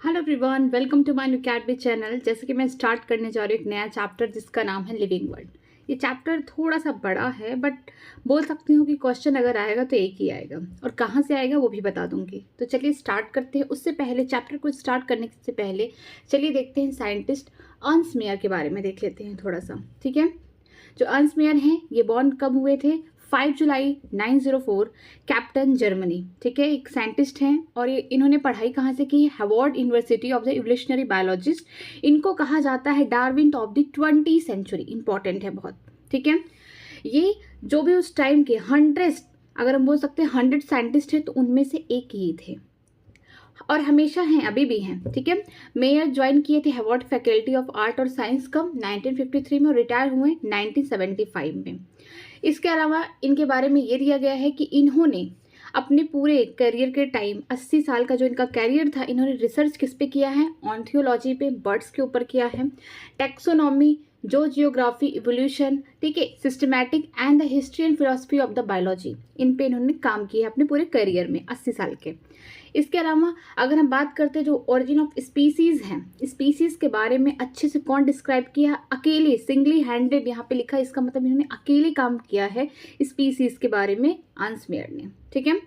Hello everyone, welcome to my new academy channel. जैसे कि मैं स्टार्ट करने जा रही हूँ एक नया चैप्टर जिसका नाम है लिविंग वर्ल्ड। ये चैप्टर थोड़ा सा बड़ा है बट बोल सकती हूँ कि क्वेश्चन अगर आएगा तो एक ही आएगा और कहाँ से आएगा वो भी बता दूंगी। तो चलिए स्टार्ट करते हैं। उससे पहले चैप्टर को स्टार्ट करने से पहले चलिए देखते हैं साइंटिस्ट अर्न्स्ट मेयर के बारे में देख लेते हैं थोड़ा सा। ठीक है, जो अर्न्स्ट मेयर हैं ये बॉर्न कब हुए थे? 5 जुलाई 1904, कैप्टन जर्मनी। ठीक है, एक साइंटिस्ट हैं और ये इन्होंने पढ़ाई कहाँ से की है? Harvard University of the evolutionary biologist. इनको कहा जाता है Darwin of the 20th century. Important है बहुत। ठीक है, ये जो भी उस टाइम के 100, अगर हम बोल सकते हैं 100 साइंटिस्ट हैं तो उनमें से एक ये थे और हमेशा हैं, अभी भी हैं। ठीक है, मेयर ज्वाइन किए थे हार्वर्ड फैकल्टी ऑफ आर्ट और साइंस कब? 1953 में और रिटायर हुए 1975 में। इसके अलावा इनके बारे में ये दिया गया है कि इन्होंने अपने पूरे करियर के टाइम 80 साल का जो इनका करियर था, इन्होंने रिसर्च किस पे किया है? ऑर्निथोलॉजी पे, बर्ड्स के ऊपर किया है, टैक्सोनॉमी, जो जियोग्राफी, इवोल्यूशन, ठीक है, systematic and the history and philosophy of the biology, इन पे इन्होंने काम किया है अपने पूरे करियर में 80 साल के। इसके अलावा अगर हम बात करते हैं जो ओरिजिन ऑफ स्पीसीज हैं, स्पीसीज के बारे में अच्छे से कौन डिस्क्राइब किया? अकेले, सिंगली हैंडेड यहाँ पे लिखा है, इसका मतलब इन्होंने अकेले काम किया है स्पीसीज के बारे में, अर्न्स्ट मेयर ने। ठीक है,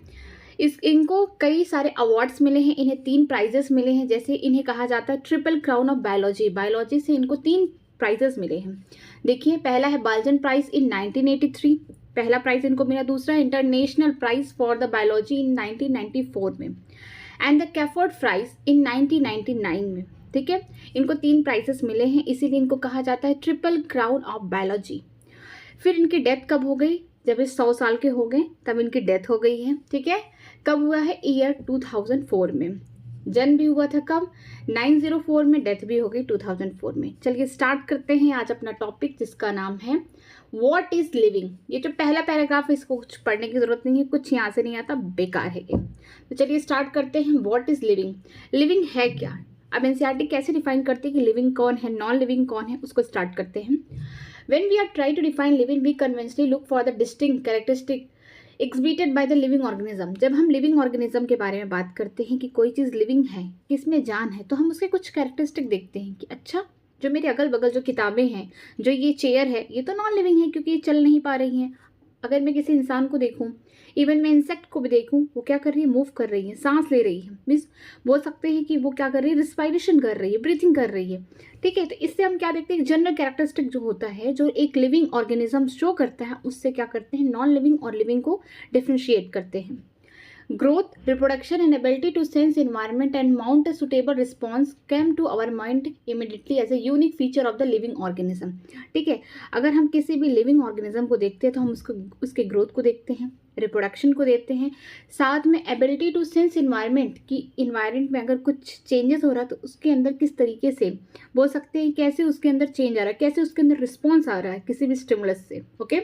इनको कई सारे अवार्ड्स मिले हैं, इन्हें 3 प्राइजेस मिले हैं। जैसे इन्हें कहा जाता है triple crown of biology, biology से इनको 3 प्राइजेस मिले हैं। देखिए, पहला है बाल्जन प्राइज इन 1983, पहला प्राइज इनको मिला। दूसरा international prize for the biology in 1994 में and the Crafoord prize in 1999 में। ठीक है, इनको 3 प्राइजेस मिले हैं, इसीलिए इनको कहा जाता है ट्रिपल क्राउन ऑफ बायोलॉजी। फिर इनकी डेथ कब हो गई? जब ये 100 साल के हो गए तब इनकी डेथ हो गई है। ठीक है, कब हुआ है? ईयर 2004 में। जन्म भी हुआ था कब? 904 में, डेथ भी हो गई 2004 में। चलिए स्टार्ट करते हैं आज अपना टॉपिक जिसका नाम है व्हाट इज लिविंग। ये जो पहला पैराग्राफ है इसको कुछ पढ़ने की जरूरत नहीं है, कुछ यहाँ से नहीं आता, बेकार है ये। तो चलिए स्टार्ट करते हैं। What is living? लिविंग है क्या? अब एनसीईआरटी कैसे डिफाइन करती है कि लिविंग कौन है, नॉन लिविंग कौन है, उसको स्टार्ट करते हैं। When we are trying to define living, we conventionally look for the distinct characteristic exhibited by the living organism। जब हम लिविंग ऑर्गेनिज्म के बारे में बात करते हैं कि कोई चीज़ लिविंग है, किसमें जान है, तो हम उसके कुछ कैरेक्टरिस्टिक देखते हैं कि अच्छा, जो मेरे अगल बगल जो किताबें हैं, जो ये चेयर है, ये तो नॉन लिविंग है क्योंकि ये चल नहीं पा रही हैं। अगर मैं किसी इंसान को देखूं, इवन मैं इंसेक्ट को भी देखूं, वो क्या कर रही है? मूव कर रही है, सांस ले रही है। मीन्स बोल सकते हैं कि वो क्या कर रही है? रिस्पायरेशन कर रही है, ब्रीथिंग कर रही है। ठीक है, तो इससे हम क्या देखते हैं? जनरल कैरेक्टरिस्टिक जो होता है, जो एक लिविंग ऑर्गेनिज्म शो करता है, उससे क्या करते हैं? नॉन लिविंग और लिविंग को डिफ्रेंशिएट करते हैं। Growth, reproduction and ability to sense environment and mount a suitable response came to our mind immediately as a unique feature of the living organism। ठीक है, अगर हम किसी भी लिविंग ऑर्गेनिज्म को देखते हैं तो हम उसके ग्रोथ को देखते हैं, रिप्रोडक्शन को देखते हैं, साथ में एबिलिटी टू सेंस इन्वायरमेंट की इन्वायरमेंट में अगर कुछ चेंजेस हो रहा है तो उसके अंदर किस तरीके से बोल सकते हैं, कैसे उसके अंदर चेंज आ रहा है, कैसे उसके अंदर रिस्पॉन्स आ रहा है किसी भी स्टिमुलस से। ओके,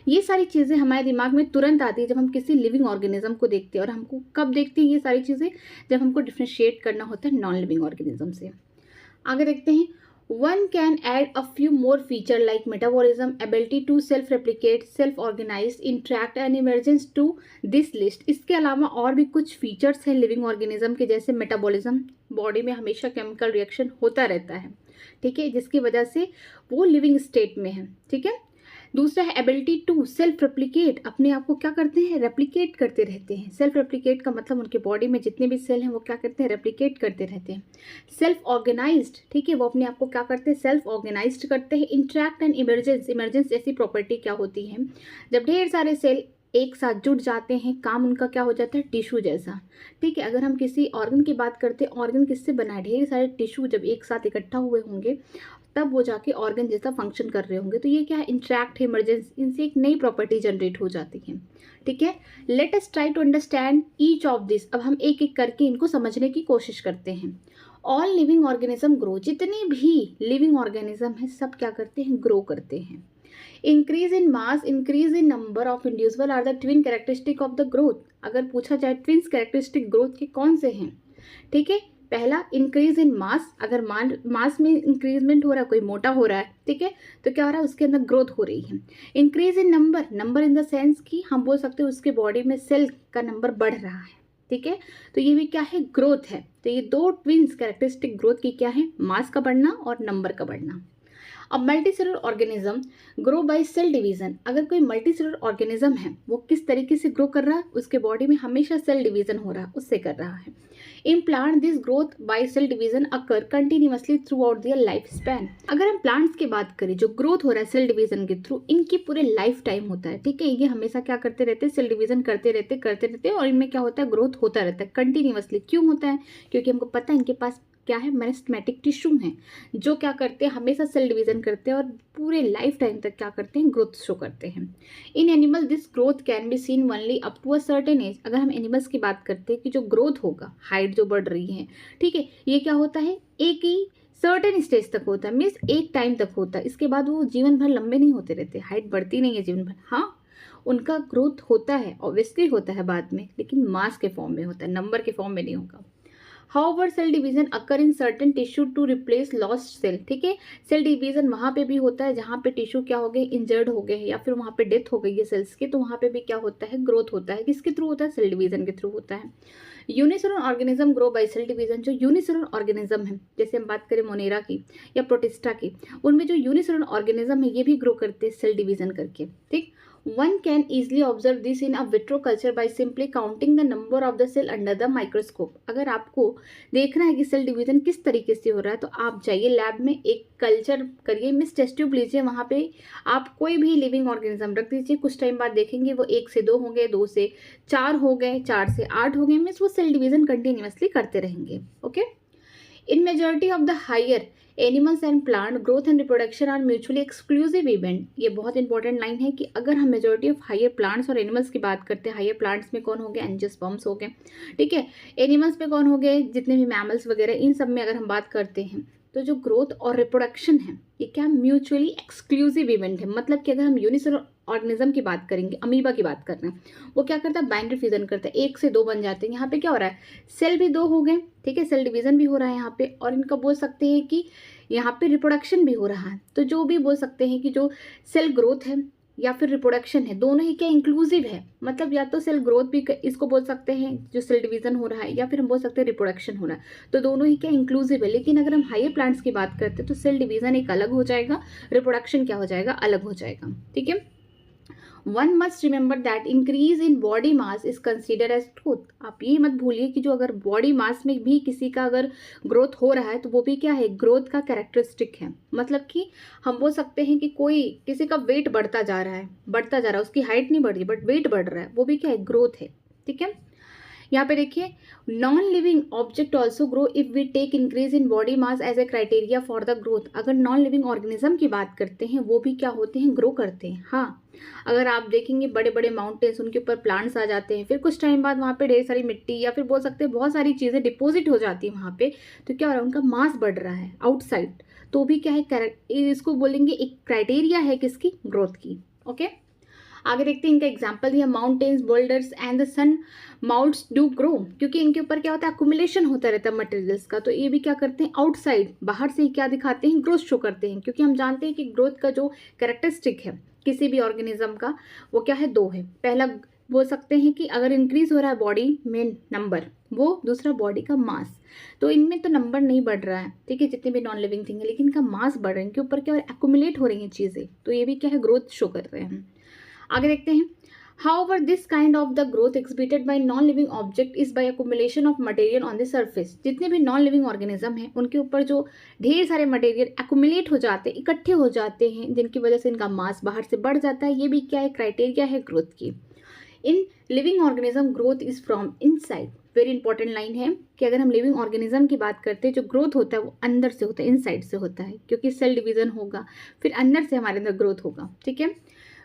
ये सारी चीज़ें हमारे दिमाग में तुरंत आती है जब हम किसी लिविंग ऑर्गेनिज्म को देखते हैं। और हमको कब देखते हैं ये सारी चीज़ें? जब हमको डिफ्रेंशिएट करना होता है नॉन लिविंग ऑर्गेनिज्म से। आगे देखते हैं। One can add a few more feature like metabolism, ability to self replicate, self organise, interact and emergence to this list. इसके अलावा और भी कुछ फीचर्स हैं लिविंग ऑर्गेनिज्म के, जैसे मेटाबॉलिज्म, बॉडी में हमेशा केमिकल रिएक्शन होता रहता है। ठीक है, जिसकी वजह से वो लिविंग स्टेट में है। ठीक है, दूसरा है एबिलिटी टू सेल्फ रेप्लिकेट, अपने आप को क्या करते हैं? रेप्लिकेट करते रहते हैं। सेल्फ रेप्लिकेट का मतलब उनके बॉडी में जितने भी सेल हैं वो क्या करते हैं? रेप्लिकेट करते रहते हैं। सेल्फ ऑर्गेनाइज्ड, ठीक है, वो अपने आप को क्या करते हैं? सेल्फ ऑर्गेनाइज्ड करते हैं। इंट्रैक्ट एंड इमरजेंस, इमरजेंस ऐसी प्रॉपर्टी क्या होती है? जब ढेर सारे सेल एक साथ जुड़ जाते हैं, काम उनका क्या हो जाता है? टिश्यू जैसा। ठीक है, अगर हम किसी ऑर्गन की बात करते हैं, ऑर्गन किससे बना है? ढेर सारे टिश्यू जब एक साथ इकट्ठा हुए होंगे तब वो जाके ऑर्गन जैसा फंक्शन कर रहे होंगे। तो ये क्या है? इंट्रैक्ट, इमरजेंस, इनसे एक नई प्रॉपर्टी जनरेट हो जाती है। ठीक है, let us try to understand each of this. अब हम एक एक करके इनको समझने की कोशिश करते हैं। ऑल लिविंग ऑर्गेनिज्म ग्रो, जितने भी लिविंग ऑर्गेनिज्म है सब क्या करते हैं? ग्रो करते हैं। Increase in mass, increase in number of individual are the twin characteristic of the growth. अगर पूछा जाए ट्विन्स कैरेक्टरिस्टिक ग्रोथ के कौन से हैं? ठीक है, पहला इंक्रीज इन मास, अगर मास में इंक्रीजमेंट हो रहा है, कोई मोटा हो रहा है, ठीक है, तो क्या हो रहा है? उसके अंदर ग्रोथ हो रही है। Increase in number, number in the sense कि हम बोल सकते हैं उसके बॉडी में सेल का नंबर बढ़ रहा है। ठीक है। तो ये भी क्या है, ग्रोथ है। तो ये दो ट्विन्स कैरेक्टरिस्टिक ग्रोथ की क्या है, मास का बढ़ना और नंबर का बढ़ना। अब multicellular organism grow by cell division. अगर कोई मल्टीसेलुलर ऑर्गेनिज्म है वो किस तरीके से ग्रो कर रहा है, उसके बॉडी में हमेशा सेल डिवीजन हो रहा है, उससे कर रहा है। In plant this growth by cell division occur continuously throughout their life span. अगर हम प्लांट्स की बात करें, जो ग्रोथ हो रहा है सेल डिवीजन के थ्रू, इनकी पूरे लाइफ टाइम होता है, ठीक है। ये हमेशा क्या करते रहते हैं, सेल डिवीजन करते रहते और इनमें क्या होता है, ग्रोथ होता रहता है कंटिन्यूअसली। क्यों होता है, क्योंकि हमको पता है इनके पास क्या है, मेरिस्टेमेटिक टिश्यू है, जो क्या करते हैं, हमेशा सेल डिवीजन करते हैं और पूरे लाइफ टाइम तक क्या करते हैं, ग्रोथ शो करते हैं। In animal this growth can be seen only up to a certain age. अगर हम एनिमल्स की बात करते हैं कि जो ग्रोथ होगा, हाइट जो बढ़ रही है, ठीक है, ये क्या होता है, एक ही सर्टेन स्टेज तक होता है, मीन्स एक टाइम तक होता है। इसके बाद वो जीवन भर लंबे नहीं होते रहते, हाइट बढ़ती नहीं है जीवन भर। हाँ, उनका ग्रोथ होता है, ऑब्वियसली होता है बाद में, लेकिन मास के फॉर्म में होता है, नंबर के फॉर्म में नहीं होगा। However, cell division occur in certain tissue to replace lost cell. ठीक है, सेल डिवीजन वहाँ पे भी होता है जहाँ पे टिश्यू क्या हो गए, इंजर्ड हो गए हैं, या फिर वहाँ पे डेथ हो गई है सेल्स की, तो वहाँ पे भी क्या होता है, ग्रोथ होता है। किसके थ्रू होता है, सेल डिवीजन के थ्रू होता है। Unicellular organism grow by cell division. जो यूनिसेलुलर ऑर्गेनिज्म है, जैसे हम बात करें मोनेरा की या प्रोटिस्टा की, उनमें जो यूनिसेलुलर ऑर्गेनिज्म है ये भी ग्रो करते हैं सेल डिवीजन करके। ठीक, one can easily observe this in a vitro culture by simply counting the number of the cell under the microscope। अगर आपको देखना है कि सेल डिवीजन किस तरीके से हो रहा है, तो आप जाइए लैब में, एक कल्चर करिए, मिस टेस्ट ट्यूब लीजिए, वहाँ पे आप कोई भी लिविंग ऑर्गेनिज्म रख दीजिए, कुछ टाइम बाद देखेंगे वो 1 से 2 हो गए, 2 से 4 हो गए, 4 से 8 हो गए, मीन्स वो सेल डिवीजन कंटिन्यूअसली करते रहेंगे। Okay, in majority of the higher animals and plant growth and reproduction are mutually exclusive event. ये बहुत इंपॉर्टेंट लाइन है कि अगर हम मेजॉरिटी ऑफ हायर प्लांट्स और एनिमल्स की बात करते हैं, हायर प्लांट्स में कौन हो गए, एंजियोस्पर्म्स हो गए, ठीक है, एनिमल्स में कौन हो गए, जितने भी मैमल्स वगैरह, इन सब में अगर हम बात करते हैं, तो जो ग्रोथ और रिप्रोडक्शन है ये क्या म्यूचुअली एक्सक्लूसिव इवेंट है। मतलब कि अगर हम यूनिसेलुलर ऑर्गेनिज्म की बात करेंगे, अमीबा की बात कर रहे हैं, वो क्या करता है, बाइंडरी फ्यूजन करता है, 1 से 2 बन जाते हैं। यहाँ पे क्या हो रहा है, सेल भी 2 हो गए, ठीक है, सेल डिवीजन भी हो रहा है यहाँ पे, और इनका बोल सकते हैं कि यहाँ पे रिप्रोडक्शन भी हो रहा है। तो जो भी बोल सकते हैं कि जो सेल ग्रोथ है या फिर रिप्रोडक्शन है, दोनों ही क्या इंक्लूसिव है। मतलब या तो सेल ग्रोथ भी इसको बोल सकते हैं जो सेल डिवीजन हो रहा है, या फिर हम बोल सकते हैं रिप्रोडक्शन हो रहा है, तो दोनों ही क्या इंक्लूसिव है। लेकिन अगर हम हायर प्लांट्स की बात करते हैं तो सेल डिवीजन एक अलग हो जाएगा, रिप्रोडक्शन क्या हो जाएगा, अलग हो जाएगा। ठीक है, one must remember that increase in body mass is consider as growth. आप ये मत भूलिए कि जो अगर बॉडी मास में भी किसी का अगर ग्रोथ हो रहा है तो वो भी क्या है, ग्रोथ का कैरेक्टरिस्टिक है। मतलब कि हम बोल सकते हैं कि कोई किसी का वेट बढ़ता जा रहा है, उसकी हाइट नहीं बढ़ रही बट वेट बढ़ रहा है, वो भी क्या है, ग्रोथ है। ठीक है, यहाँ पे देखिए, non living object also grow if we take increase in body mass as a criteria for the growth. अगर नॉन लिविंग ऑर्गेनिज्म की बात करते हैं, वो भी क्या होते हैं, ग्रो करते हैं। हाँ, अगर आप देखेंगे बड़े बड़े माउंटेन्स, उनके ऊपर प्लांट्स आ जाते हैं, फिर कुछ टाइम बाद वहाँ पे ढेर सारी मिट्टी या फिर बोल सकते हैं बहुत सारी चीज़ें डिपॉजिट हो जाती है वहाँ पे, तो क्या हो रहा है, उनका मास बढ़ रहा है आउटसाइड, तो भी क्या है, इसको बोलेंगे एक क्राइटेरिया है किसकी, ग्रोथ की। ओके, आगे देखते हैं इनका एग्जाम्पल दिया, mountains, boulders and the sand mounds do grow. क्योंकि इनके ऊपर क्या होता है, अकुमुलेशन होता रहता है मटेरियल्स का, तो ये भी क्या करते हैं, आउटसाइड, बाहर से ही क्या दिखाते हैं, ग्रोथ शो करते हैं। क्योंकि हम जानते हैं कि ग्रोथ का जो कैरेक्टरिस्टिक है किसी भी ऑर्गेनिज्म का, वो क्या है, 2 है। पहला बोल सकते हैं कि अगर इंक्रीज हो रहा है बॉडी में नंबर, वो दूसरा बॉडी का मास। तो इनमें तो नंबर नहीं बढ़ रहा है, ठीक है, जितने भी नॉन लिविंग थिंग है, लेकिन इनका मास बढ़ रहा है, इनके ऊपर क्या एक्यूमुलेट हो रही हैं चीज़ें, तो ये भी क्या है, ग्रोथ शो कर रहे हैं। आगे देखते हैं, however this kind of the growth exhibited by non-living object is by accumulation of material on the surface। जितने भी नॉन लिविंग ऑर्गेनिज्म हैं उनके ऊपर जो ढेर सारे मटेरियल एक्यूमुलेट हो जाते हैं, इकट्ठे हो जाते हैं, जिनकी वजह से इनका मास बाहर से बढ़ जाता है, ये भी क्या है, क्राइटेरिया है ग्रोथ की। In living organism growth is from inside. Very important line है कि अगर हम लिविंग ऑर्गेनिज्म की बात करते हैं, जो ग्रोथ होता है वो अंदर से होता है, इनसाइड से होता है, क्योंकि सेल डिवीजन होगा, फिर अंदर से हमारे अंदर ग्रोथ होगा। ठीक है,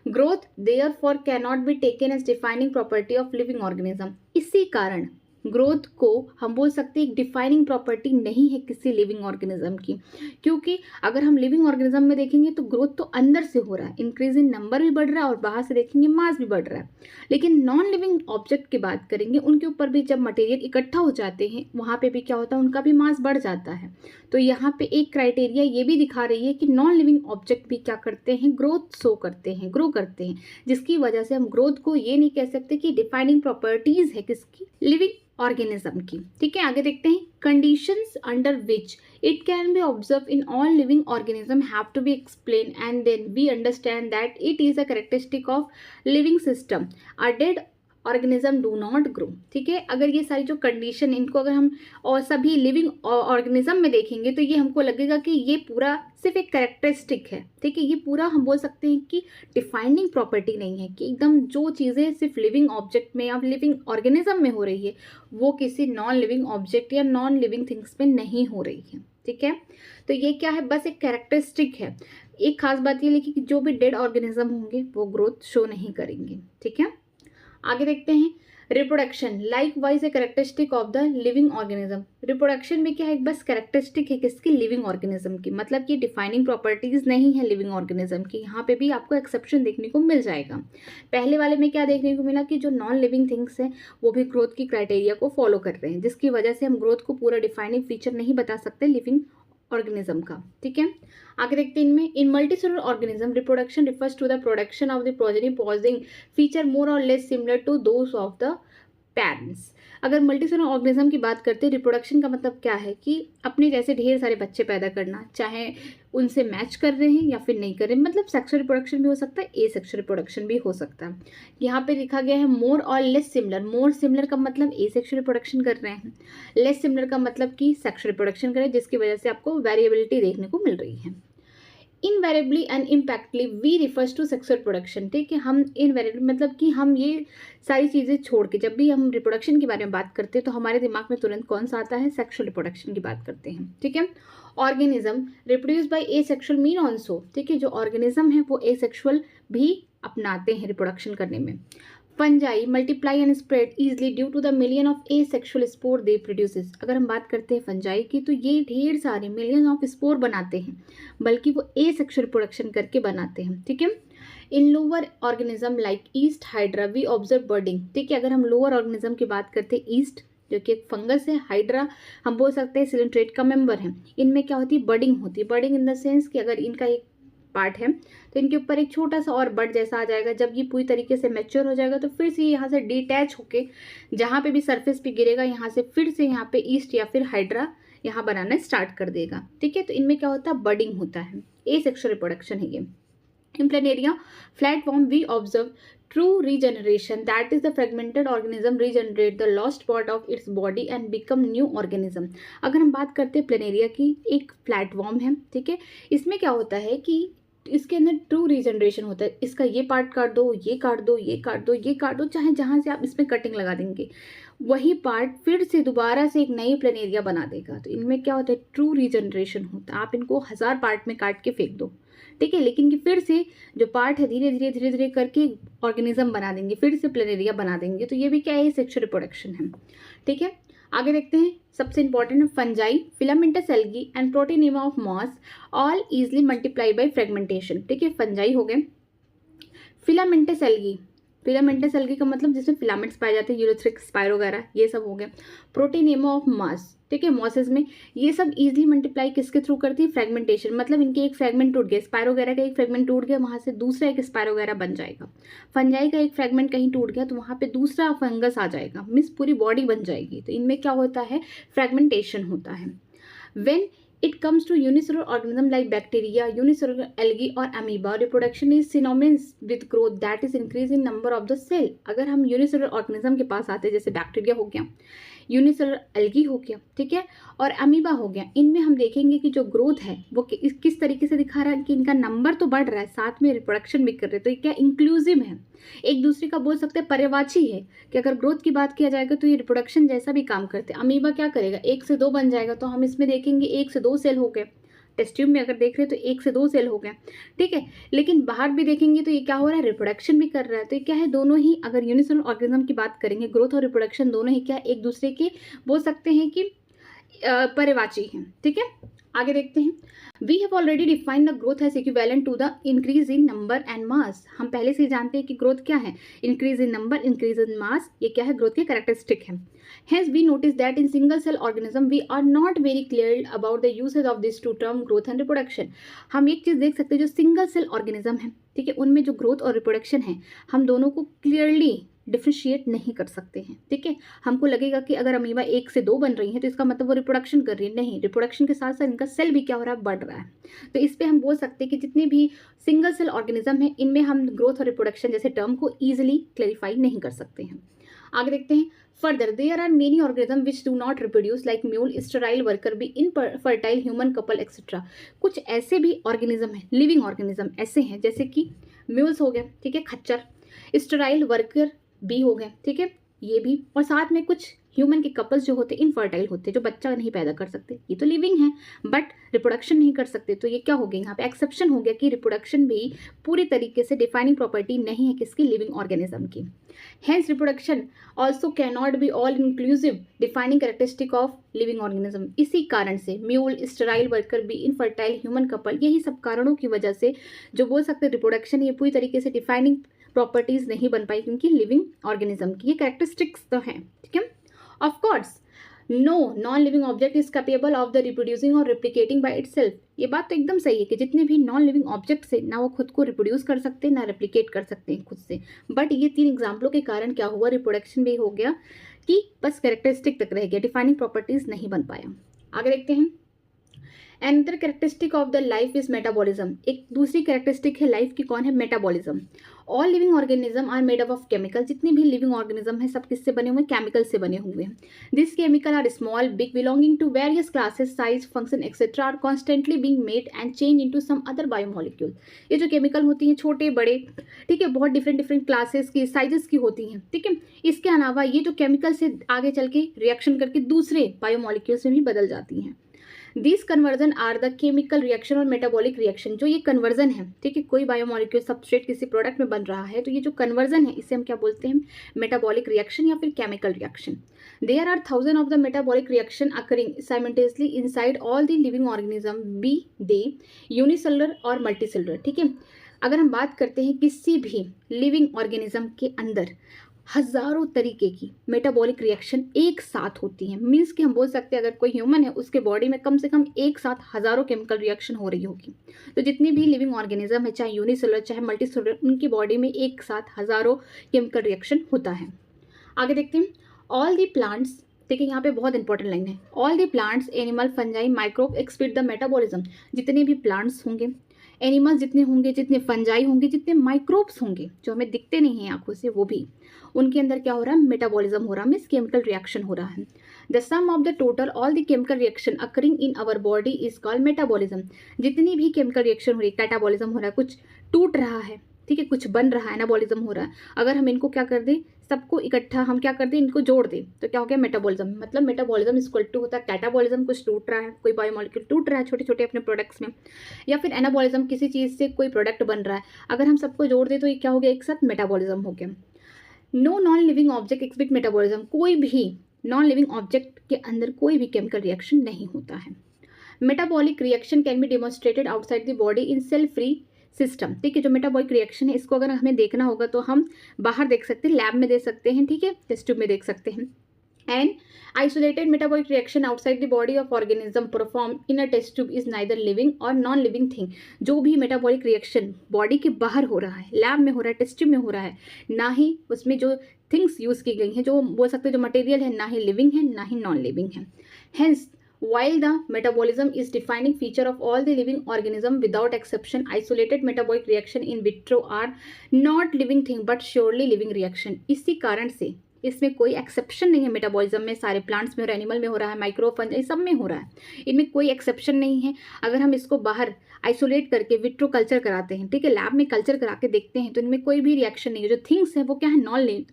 growth therefore cannot be taken as defining property of living organism। इसी कारण ग्रोथ को हम बोल सकते हैं एक डिफाइनिंग प्रॉपर्टी नहीं है किसी लिविंग ऑर्गेनिज्म की। क्योंकि अगर हम लिविंग ऑर्गेनिज्म में देखेंगे तो ग्रोथ तो अंदर से हो रहा है, इंक्रीज इन नंबर भी बढ़ रहा है और बाहर से देखेंगे मास भी बढ़ रहा है। लेकिन नॉन लिविंग ऑब्जेक्ट की बात करेंगे, उनके ऊपर भी जब मटेरियल इकट्ठा हो जाते हैं, वहाँ पे भी क्या होता है, उनका भी मास बढ़ जाता है। तो यहाँ पे एक क्राइटेरिया ये भी दिखा रही है कि नॉन लिविंग ऑब्जेक्ट भी क्या करते हैं, ग्रोथ शो करते हैं, ग्रो करते हैं, जिसकी वजह से हम ग्रोथ को ये नहीं कह सकते कि डिफाइनिंग प्रॉपर्टीज है किसकी, लिविंग ऑर्गेनिज्म की। ठीक है, आगे देखते हैं। Conditions under which it can be observe in all living organism have to be explain and then we understand that it is a characteristic of living system. A dead organism do not grow. ठीक है, अगर ये सारी जो condition इनको अगर हम और सभी लिविंग ऑर्गेनिज्म में देखेंगे तो ये हमको लगेगा कि ये पूरा सिर्फ एक कैरेक्टरिस्टिक है। ठीक है, ये पूरा हम बोल सकते हैं कि डिफाइनिंग प्रॉपर्टी नहीं है, कि एकदम जो चीज़ें सिर्फ लिविंग ऑब्जेक्ट में या लिविंग ऑर्गेनिज्म में हो रही है वो किसी नॉन लिविंग ऑब्जेक्ट या नॉन लिविंग थिंग्स में नहीं हो रही है। ठीक है, तो ये क्या है, बस एक कैरेक्टरिस्टिक है। एक खास बात ये लिखी कि जो भी डेड ऑर्गेनिज्म होंगे वो ग्रोथ शो नहीं करेंगे। ठीक है, आगे देखते हैं। Reproduction like wise a characteristic of the living organism. Reproduction में क्या है, बस कैरेक्टरिस्टिक है किसकी, लिविंग ऑर्गेनिज्म की। मतलब ये डिफाइनिंग प्रॉपर्टीज नहीं है लिविंग ऑर्गेनिज्म की। यहाँ पे भी आपको एक्सेप्शन देखने को मिल जाएगा। पहले वाले में क्या देखने को मिला कि जो नॉन लिविंग थिंग्स हैं वो भी ग्रोथ की क्राइटेरिया को फॉलो कर रहे हैं, जिसकी वजह से हम ग्रोथ को पूरा डिफाइनिंग फीचर नहीं बता सकते लिविंग ऑर्गेनिज्म का। ठीक है, आगे देखते हैं इनमें। In multicellular organism reproduction refers to the production of the progeny possessing feature more और less similar to those of the parents. अगर मल्टीसेलुलर ऑर्गेनिज्म की बात करते हैं, रिप्रोडक्शन का मतलब क्या है कि अपने जैसे ढेर सारे बच्चे पैदा करना, चाहे उनसे मैच कर रहे हैं या फिर नहीं कर रहे हैं। मतलब सेक्सुअल रिप्रोडक्शन भी हो सकता है, ए सेक्सुअल रिप्रोडक्शन भी हो सकता है। यहाँ पे लिखा गया है मोर और लेस सिमिलर। मोर सिमिलर का मतलब ए सेक्सुअल रिप्रोडक्शन कर रहे हैं, लेस सिमिलर का मतलब कि सेक्सुअल रिप्रोडक्शन कर रहे हैं, जिसकी वजह से आपको वेरिएबिलिटी देखने को मिल रही है। Invariably and implicitly we refers to sexual production. ठीक है, हम इनवेरेबली मतलब कि हम ये सारी चीज़ें छोड़ के जब भी हम रिप्रोडक्शन के बारे में बात करते हैं तो हमारे दिमाग में तुरंत कौन सा आता है, सेक्सुअल रिप्रोडक्शन की बात करते हैं। ठीक है, organism reproduce by A sexual mean also. ठीक है, जो ऑर्गेनिज्म है वो ए सेक्सुअल भी अपनाते हैं रिप्रोडक्शन करने में। Fungi multiply and spread easily due to the million of asexual spore they produces. अगर हम बात करते हैं फंजाई की तो ये ढेर सारे मिलियन ऑफ स्पोर बनाते हैं, बल्कि वो ए सेक्शुअल प्रोडक्शन करके बनाते हैं। ठीक है, in lower organism like yeast hydra we observe budding. ठीक है, अगर हम लोअर ऑर्गेनिज्म की बात करते हैं, ईस्ट जो कि एक फंगस है, हाइड्रा हम बोल सकते हैं सिलेंट्रेट का मेंबर है। इनमें क्या होती है, बर्डिंग होती है। बर्डिंग इन द सेंस कि अगर इनका एक पार्ट है तो इनके ऊपर एक छोटा सा और बड जैसा आ जाएगा। जब ये पूरी तरीके से मैच्योर हो जाएगा तो फिर से यहाँ से डिटैच होके जहाँ पे भी सरफेस पे गिरेगा यहाँ से फिर से यहाँ पे ईस्ट या फिर हाइड्रा यहाँ बनाना स्टार्ट कर देगा। ठीक है, तो इनमें क्या होता है, बडिंग होता है। ए सेक्सुअल रिप्रोडक्शन है ये। In planaria flatworm we observe true regeneration, that is the fragmented organism regenerate the lost part of its body and become new organism। अगर हम बात करते हैं प्लेनेरिया की, एक फ्लैटवॉर्म है। ठीक है, इसमें क्या होता है कि इसके अंदर ट्रू रीजनरेशन होता है। इसका ये पार्ट काट दो, ये काट दो, ये काट दो, ये काट दो, चाहे जहाँ से आप इसमें कटिंग लगा देंगे वही पार्ट फिर से दोबारा से एक नई प्लेनेरिया बना देगा। तो इनमें क्या होता है, ट्रू रीजनरेशन होता है। आप इनको 1000 पार्ट में काट के फेंक दो, ठीक है, लेकिन कि फिर से जो पार्ट है धीरे धीरे धीरे धीरे करके ऑर्गेनिज्म बना देंगे, फिर से प्लेनेरिया बना देंगे। तो ये भी क्या है, सेक्सुअल रिप्रोडक्शन है। ठीक है, आगे देखते हैं। सबसे इंपॉर्टेंट है fungi, filamentous algae and protonema of moss all easily multiply by fragmentation. ठीक है, फंजाई हो गए। फिलामेंटस एल्गी, फिलामेंटस एल्गी का मतलब जिसमें फिलामेंट्स पाए जाते हैं, यूरेथ्रिक स्पाइरो वगैरह ये सब हो गए। प्रोटीनेमा ऑफ मास, ठीक है, मॉसेस में ये सब इजीली मल्टीप्लाई किसके थ्रू करती है, फ्रेगमेंटेशन। मतलब इनके एक फ्रेगमेंट टूट गया, स्पाइरो वगैरह का एक फ्रेगमेंट टूट गया, वहाँ से दूसरा एक स्पाइरो वगैरह बन जाएगा। फंजाई का एक फ्रेगमेंट कहीं टूट गया तो वहाँ पे दूसरा फंगस आ जाएगा, मीन्स पूरी बॉडी बन जाएगी। तो इनमें क्या होता है, फ्रेगमेंटेशन होता है। When it comes to unicellular organism like bacteria, unicellular algae or amoeba, reproduction is synonymous with growth, that is increase in number of the cell। अगर हम unicellular organism के पास आते हैं, जैसे बैक्टीरिया हो गया, यूनिसेलुलर एल्गी हो गया, ठीक है, और अमीबा हो गया, इनमें हम देखेंगे कि जो ग्रोथ है वो किस तरीके से दिखा रहा है कि इनका नंबर तो बढ़ रहा है, साथ में रिप्रोडक्शन भी कर रहे हैं। तो ये क्या इंक्लूसिव है, एक दूसरे का बोल सकते हैं पर्यायवाची है कि अगर ग्रोथ की बात किया जाएगा तो ये रिप्रोडक्शन जैसा भी काम करते हैं। अमीबा क्या करेगा, 1 से 2 बन जाएगा, तो हम इसमें देखेंगे 1 से 2 सेल हो गए। टेस्ट ट्यूब में अगर देख रहे हैं तो 1 से 2 सेल हो गए, ठीक है, लेकिन बाहर भी देखेंगे तो ये क्या हो रहा है, रिप्रोडक्शन भी कर रहा है। तो ये क्या है, दोनों ही अगर यूनिसेलुलर ऑर्गेनिज्म की बात करेंगे, ग्रोथ और रिप्रोडक्शन दोनों ही क्या एक दूसरे के बोल सकते हैं कि पर्यायवाची हैं। ठीक है, आगे देखते हैं। We have already defined the growth as equivalent to the increase in number and mass. हम पहले से ही जानते हैं कि ग्रोथ क्या है, increase in number, increase in mass, ये क्या है, ग्रोथ की कैरेक्टरिस्टिक है। Hence we notice that in single cell organism we are not very clear about the usage of these two term growth and reproduction। हम एक चीज देख सकते हैं, जो सिंगल सेल ऑर्गेनिज्म है, ठीक है, उनमें जो ग्रोथ और रिप्रोडक्शन है हम दोनों को क्लियरली डिफ्रेंशिएट नहीं कर सकते हैं। ठीक है, हमको लगेगा कि अगर अमीबा 1 से 2 बन रही है तो इसका मतलब वो रिप्रोडक्शन कर रही है, नहीं, रिप्रोडक्शन के साथ साथ इनका सेल भी क्या हो रहा है, बढ़ रहा है। तो इस पे हम बोल सकते हैं कि जितने भी सिंगल सेल ऑर्गेनिज्म है इनमें हम ग्रोथ और रिप्रोडक्शन जैसे टर्म को ईजिली क्लेरिफाई नहीं कर सकते हैं। आगे देखते हैं। Further, there are many organisms which do not reproduce, like mule, sterile worker bee, infertile human couple, etc. कुछ ऐसे भी ऑर्गेनिज्म हैं, लिविंग ऑर्गेनिज्म ऐसे हैं, जैसे कि म्यूल्स हो गए, ठीक है, खच्चर, स्टेराइल वर्कर बी हो गए, ठीक है, ये भी, और साथ में कुछ ह्यूमन के कपल्स जो होते हैं इनफर्टाइल होते हैं, जो बच्चा नहीं पैदा कर सकते, ये तो लिविंग है बट रिप्रोडक्शन नहीं कर सकते। तो ये क्या हो गया, यहाँ पे एक्सेप्शन हो गया कि रिप्रोडक्शन भी पूरी तरीके से डिफाइनिंग प्रॉपर्टी नहीं है किसकी, लिविंग ऑर्गेनिज्म की। Hence, reproduction also cannot be all-inclusive defining characteristic of living organism. इसी कारण से mule, sterile worker bee, infertile human couple, यही सब कारणों की वजह से जो बोल सकते हैं रिप्रोडक्शन ये पूरी तरीके से डिफाइनिंग प्रॉपर्टीज नहीं बन पाई, क्योंकि लिविंग ऑर्गेनिज्म की ये कैरेक्टरिस्टिक्स तो हैं। ठीक है, of course no non living object is capable of the reproducing और रिप्लिकेटिंग बाय इटसेल्फ। ये बात तो एकदम सही है कि जितने भी नॉन लिविंग ऑब्जेक्ट से ना वो खुद को रिप्रोड्यूस कर सकते हैं ना रेप्लिकेट कर सकते हैं खुद से, बट ये 3 एग्जाम्पलों के कारण क्या हुआ, रिप्रोडक्शन भी हो गया कि बस कैरेक्टरिस्टिक तक रह गया, डिफाइनिंग प्रॉपर्टीज नहीं बन पाया। आगे देखते हैं। Another characteristic of the life is metabolism. एक दूसरी कैरेक्टरिस्टिक है लाइफ की, कौन है, metabolism. All living organism are made up of chemical. जितने भी लिविंग ऑर्गेनिज्म है सब किससे बने हुए हैं, केमिकल से बने हुए हैं। This chemical are small big belonging to various classes, size, function etcetera are constantly being made and change into some other biomolecule. ये जो केमिकल होती हैं छोटे बड़े, ठीक है, बहुत डिफरेंट क्लासेस की, साइजेस की होती हैं। ठीक है, इसके अलावा ये जो केमिकल से आगे चल के रिएक्शन करके दूसरे बायोमोलिक्यूल्स में भी बदल जाती हैं। This conversion are the chemical reaction और मेटाबॉलिक रिएक्शन। जो ये कन्वर्जन है, ठीक है, कोई बायोमोलिक्यूल सबस्ट्रेट किसी प्रोडक्ट में बन रहा है तो ये जो कन्वर्जन है इसे हम क्या बोलते हैं, मेटाबॉलिक रिएक्शन या फिर chemical reaction. There are thousand of the metabolic reaction occurring simultaneously inside all the living organism, be they unicellular और मल्टीसेलुलर। ठीक है, अगर हम बात करते हैं किसी भी लिविंग ऑर्गेनिज्म के अंदर हजारों तरीके की मेटाबॉलिक रिएक्शन एक साथ होती हैं। मीन्स कि हम बोल सकते हैं अगर कोई ह्यूमन है उसके बॉडी में कम से कम एक साथ हजारों केमिकल रिएक्शन हो रही होगी। तो जितनी भी लिविंग ऑर्गेनिज्म है, चाहे यूनिसेलुलर चाहे मल्टीसेलुलर, उनकी बॉडी में एक साथ हजारों केमिकल रिएक्शन होता है। आगे देखते हैं। ऑल दी प्लांट्स, देखिए यहाँ पे बहुत इंपॉर्टेंट लाइन है, all the plants, animal, fungi, microbe Expeed the metabolism. जितने भी प्लांट्स होंगे, एनिमल्स जितने होंगे, जितने फंजाई होंगे, जितने माइक्रोब्स होंगे जो हमें दिखते नहीं हैं आंखों से, वो भी उनके अंदर क्या हो रहा है, मेटाबॉलिज्म हो रहा है, मीन्स केमिकल रिएक्शन हो रहा है। The sum of the total all the chemical reaction occurring in our body is called metabolism. जितनी भी केमिकल रिएक्शन हो रही है, कैटाबॉलिज्म हो रहा है, कुछ टूट रहा है, ठीक है, कुछ बन रहा है, एनाबॉलिज्म हो रहा है। अगर हम इनको क्या कर दें, सबको इकट्ठा हम क्या कर दें, इनको जोड़ दें, तो क्या हो गया, मेटाबॉलिज्म। मतलब मेटाबॉलिज्म इक्वल टू होता है कैटाबॉलिज्म, कुछ टूट रहा है, कोई बायोमोलिक्यूल टूट रहा है छोटे छोटे अपने प्रोडक्ट्स में, या फिर एनाबॉलिज्म, किसी चीज़ से कोई प्रोडक्ट बन रहा है। अगर हम सबको जोड़ दें तो ये क्या हो गया, एक साथ मेटाबॉलिज्म हो गया। No non living object exhibit metabolism. कोई भी नॉन लिविंग ऑब्जेक्ट के अंदर कोई भी केमिकल रिएक्शन नहीं होता है। Metabolic reaction can be demonstrated outside the body in cell free system. ठीक है, जो मेटाबॉलिक रिएक्शन है इसको अगर हमें देखना होगा तो हम बाहर देख सकते हैं, लैब में देख सकते हैं, ठीक है, टेस्ट ट्यूब में देख सकते हैं। And isolated metabolic reaction outside the body of organism perform in a test tube is neither living और नॉन लिविंग थिंग। जो भी मेटाबॉलिक रिएक्शन बॉडी के बाहर हो रहा है, लैब में हो रहा है, टेस्ट ट्यूब में हो रहा है, ना ही उसमें जो थिंग्स यूज की गई हैं, जो बोल सकते हैं जो मटेरियल है, ना ही लिविंग है ना ही नॉन लिविंग है। Hence while the metabolism is defining feature of all the living organism without exception, isolated metabolic reaction in vitro are not living thing but surely living reaction। इसी कारण से इसमें कोई एक्सेप्शन नहीं है। मेटाबॉलिज्म में सारे प्लांट्स में और एनिमल में हो रहा है, माइक्रो फंजाई सब में हो रहा है, इनमें कोई एक्सेप्शन नहीं है। अगर हम इसको बाहर आइसोलेट करके विट्रो कल्चर कराते हैं, ठीक है, लैब में कल्चर करा के देखते हैं तो इनमें कोई भी रिएक्शन नहीं है। जो थिंग्स हैं वो क्या है,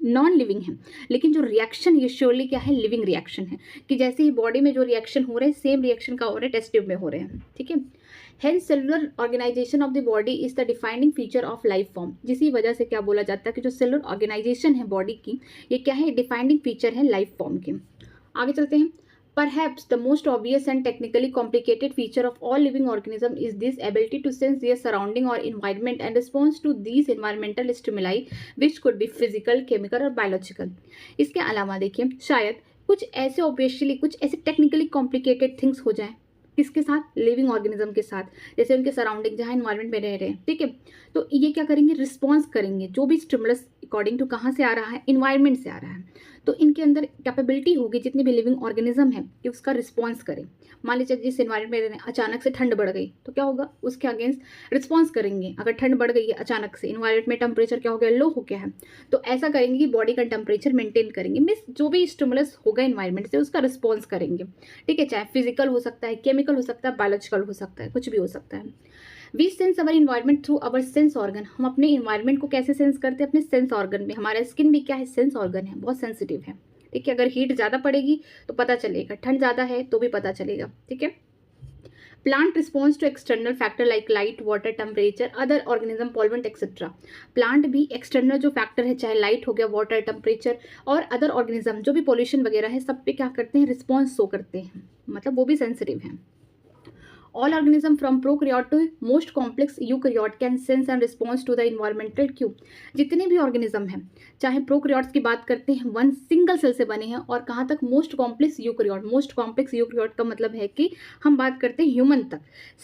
नॉन लिविंग है, लेकिन जो रिएक्शन ये श्योरली क्या है, लिविंग रिएक्शन है, कि जैसे ही बॉडी में जो रिएक्शन हो रहे हैं सेम रिएक्शन का हो रहा है टेस्ट ट्यूब में हो रहे हैं। ठीक है, hence cellular organisation of the body is the defining feature of life form. जिसी वजह से क्या बोला जाता है कि जो सेलुलर ऑर्गेनाइजेशन है बॉडी की, ये क्या है, डिफाइनिंग फीचर है लाइफ फॉर्म के। आगे चलते हैं। Perhaps the most obvious and technically complicated feature of all living organisms is this ability to sense their surrounding or environment and response to these environmental stimuli, which could be physical, chemical और biological। इसके अलावा देखिए, शायद कुछ ऐसे obviously कुछ ऐसे technically complicated things हो जाएं, किसके साथ, लिविंग ऑर्गेनिज्म के साथ, जैसे उनके सराउंडिंग जहाँ इन्वायरमेंट में रह रहे हैं, ठीक है, तो ये क्या करेंगे, रिस्पॉन्स करेंगे, जो भी स्टिमुलस अकॉर्डिंग टू कहाँ से आ रहा है, इन्वायरमेंट से आ रहा है। तो इनके अंदर कैपेबिलिटी होगी जितने भी लिविंग ऑर्गेनिज्म है कि उसका रिस्पॉन्स करें। मान लीजिए जिस इन्वायरमेंट में अचानक से ठंड बढ़ गई तो क्या होगा, उसके अगेंस्ट रिस्पॉन्स करेंगे। अगर ठंड बढ़ गई है अचानक से, इन्वायरमेंट में टेम्परेचर क्या हो गया, लो हो गया है, तो ऐसा करेंगे कि बॉडी का टेम्परेचर मेंटेन करेंगे। मीन्स जो भी स्टिमुलस होगा इन्वायरमेंट से उसका रिस्पॉन्स करेंगे। ठीक है, चाहे फिजिकल हो सकता है, केमिकल हो सकता है, बायोलॉजिकल हो सकता है, कुछ भी हो सकता है। We sense our environment through our sense organ. हम अपने इन्वायरमेंट को कैसे सेंस करते हैं, अपने सेंस ऑर्गन में। हमारा स्किन भी क्या है, सेंस ऑर्गन है, बहुत सेंसिटिव है। ठीक है, अगर हीट ज़्यादा पड़ेगी तो पता चलेगा, ठंड ज़्यादा है तो भी पता चलेगा। ठीक है, plant response to external factor like light, water, temperature, other organism, pollutant etcetera. Plant भी एक्सटर्नल जो फैक्टर है, चाहे लाइट हो गया, वाटर, टेम्परेचर और अदर ऑर्गेनिज्म, जो भी पॉल्यूशन वगैरह है, सब पे क्या करते हैं, रिस्पॉन्स शो करते हैं, मतलब वो भी सेंसिटिव हैं। All organisms from prokaryote to most complex eukaryote can sense and respond to the environmental cue। जितने भी ऑर्गेनिज्म हैं, चाहे प्रोकैरियोट्स की बात करते हैं, वन सिंगल सेल से बने हैं, और कहाँ तक, most complex eukaryote. Most complex eukaryote का मतलब है कि हम बात करते हैं ह्यूमन तक,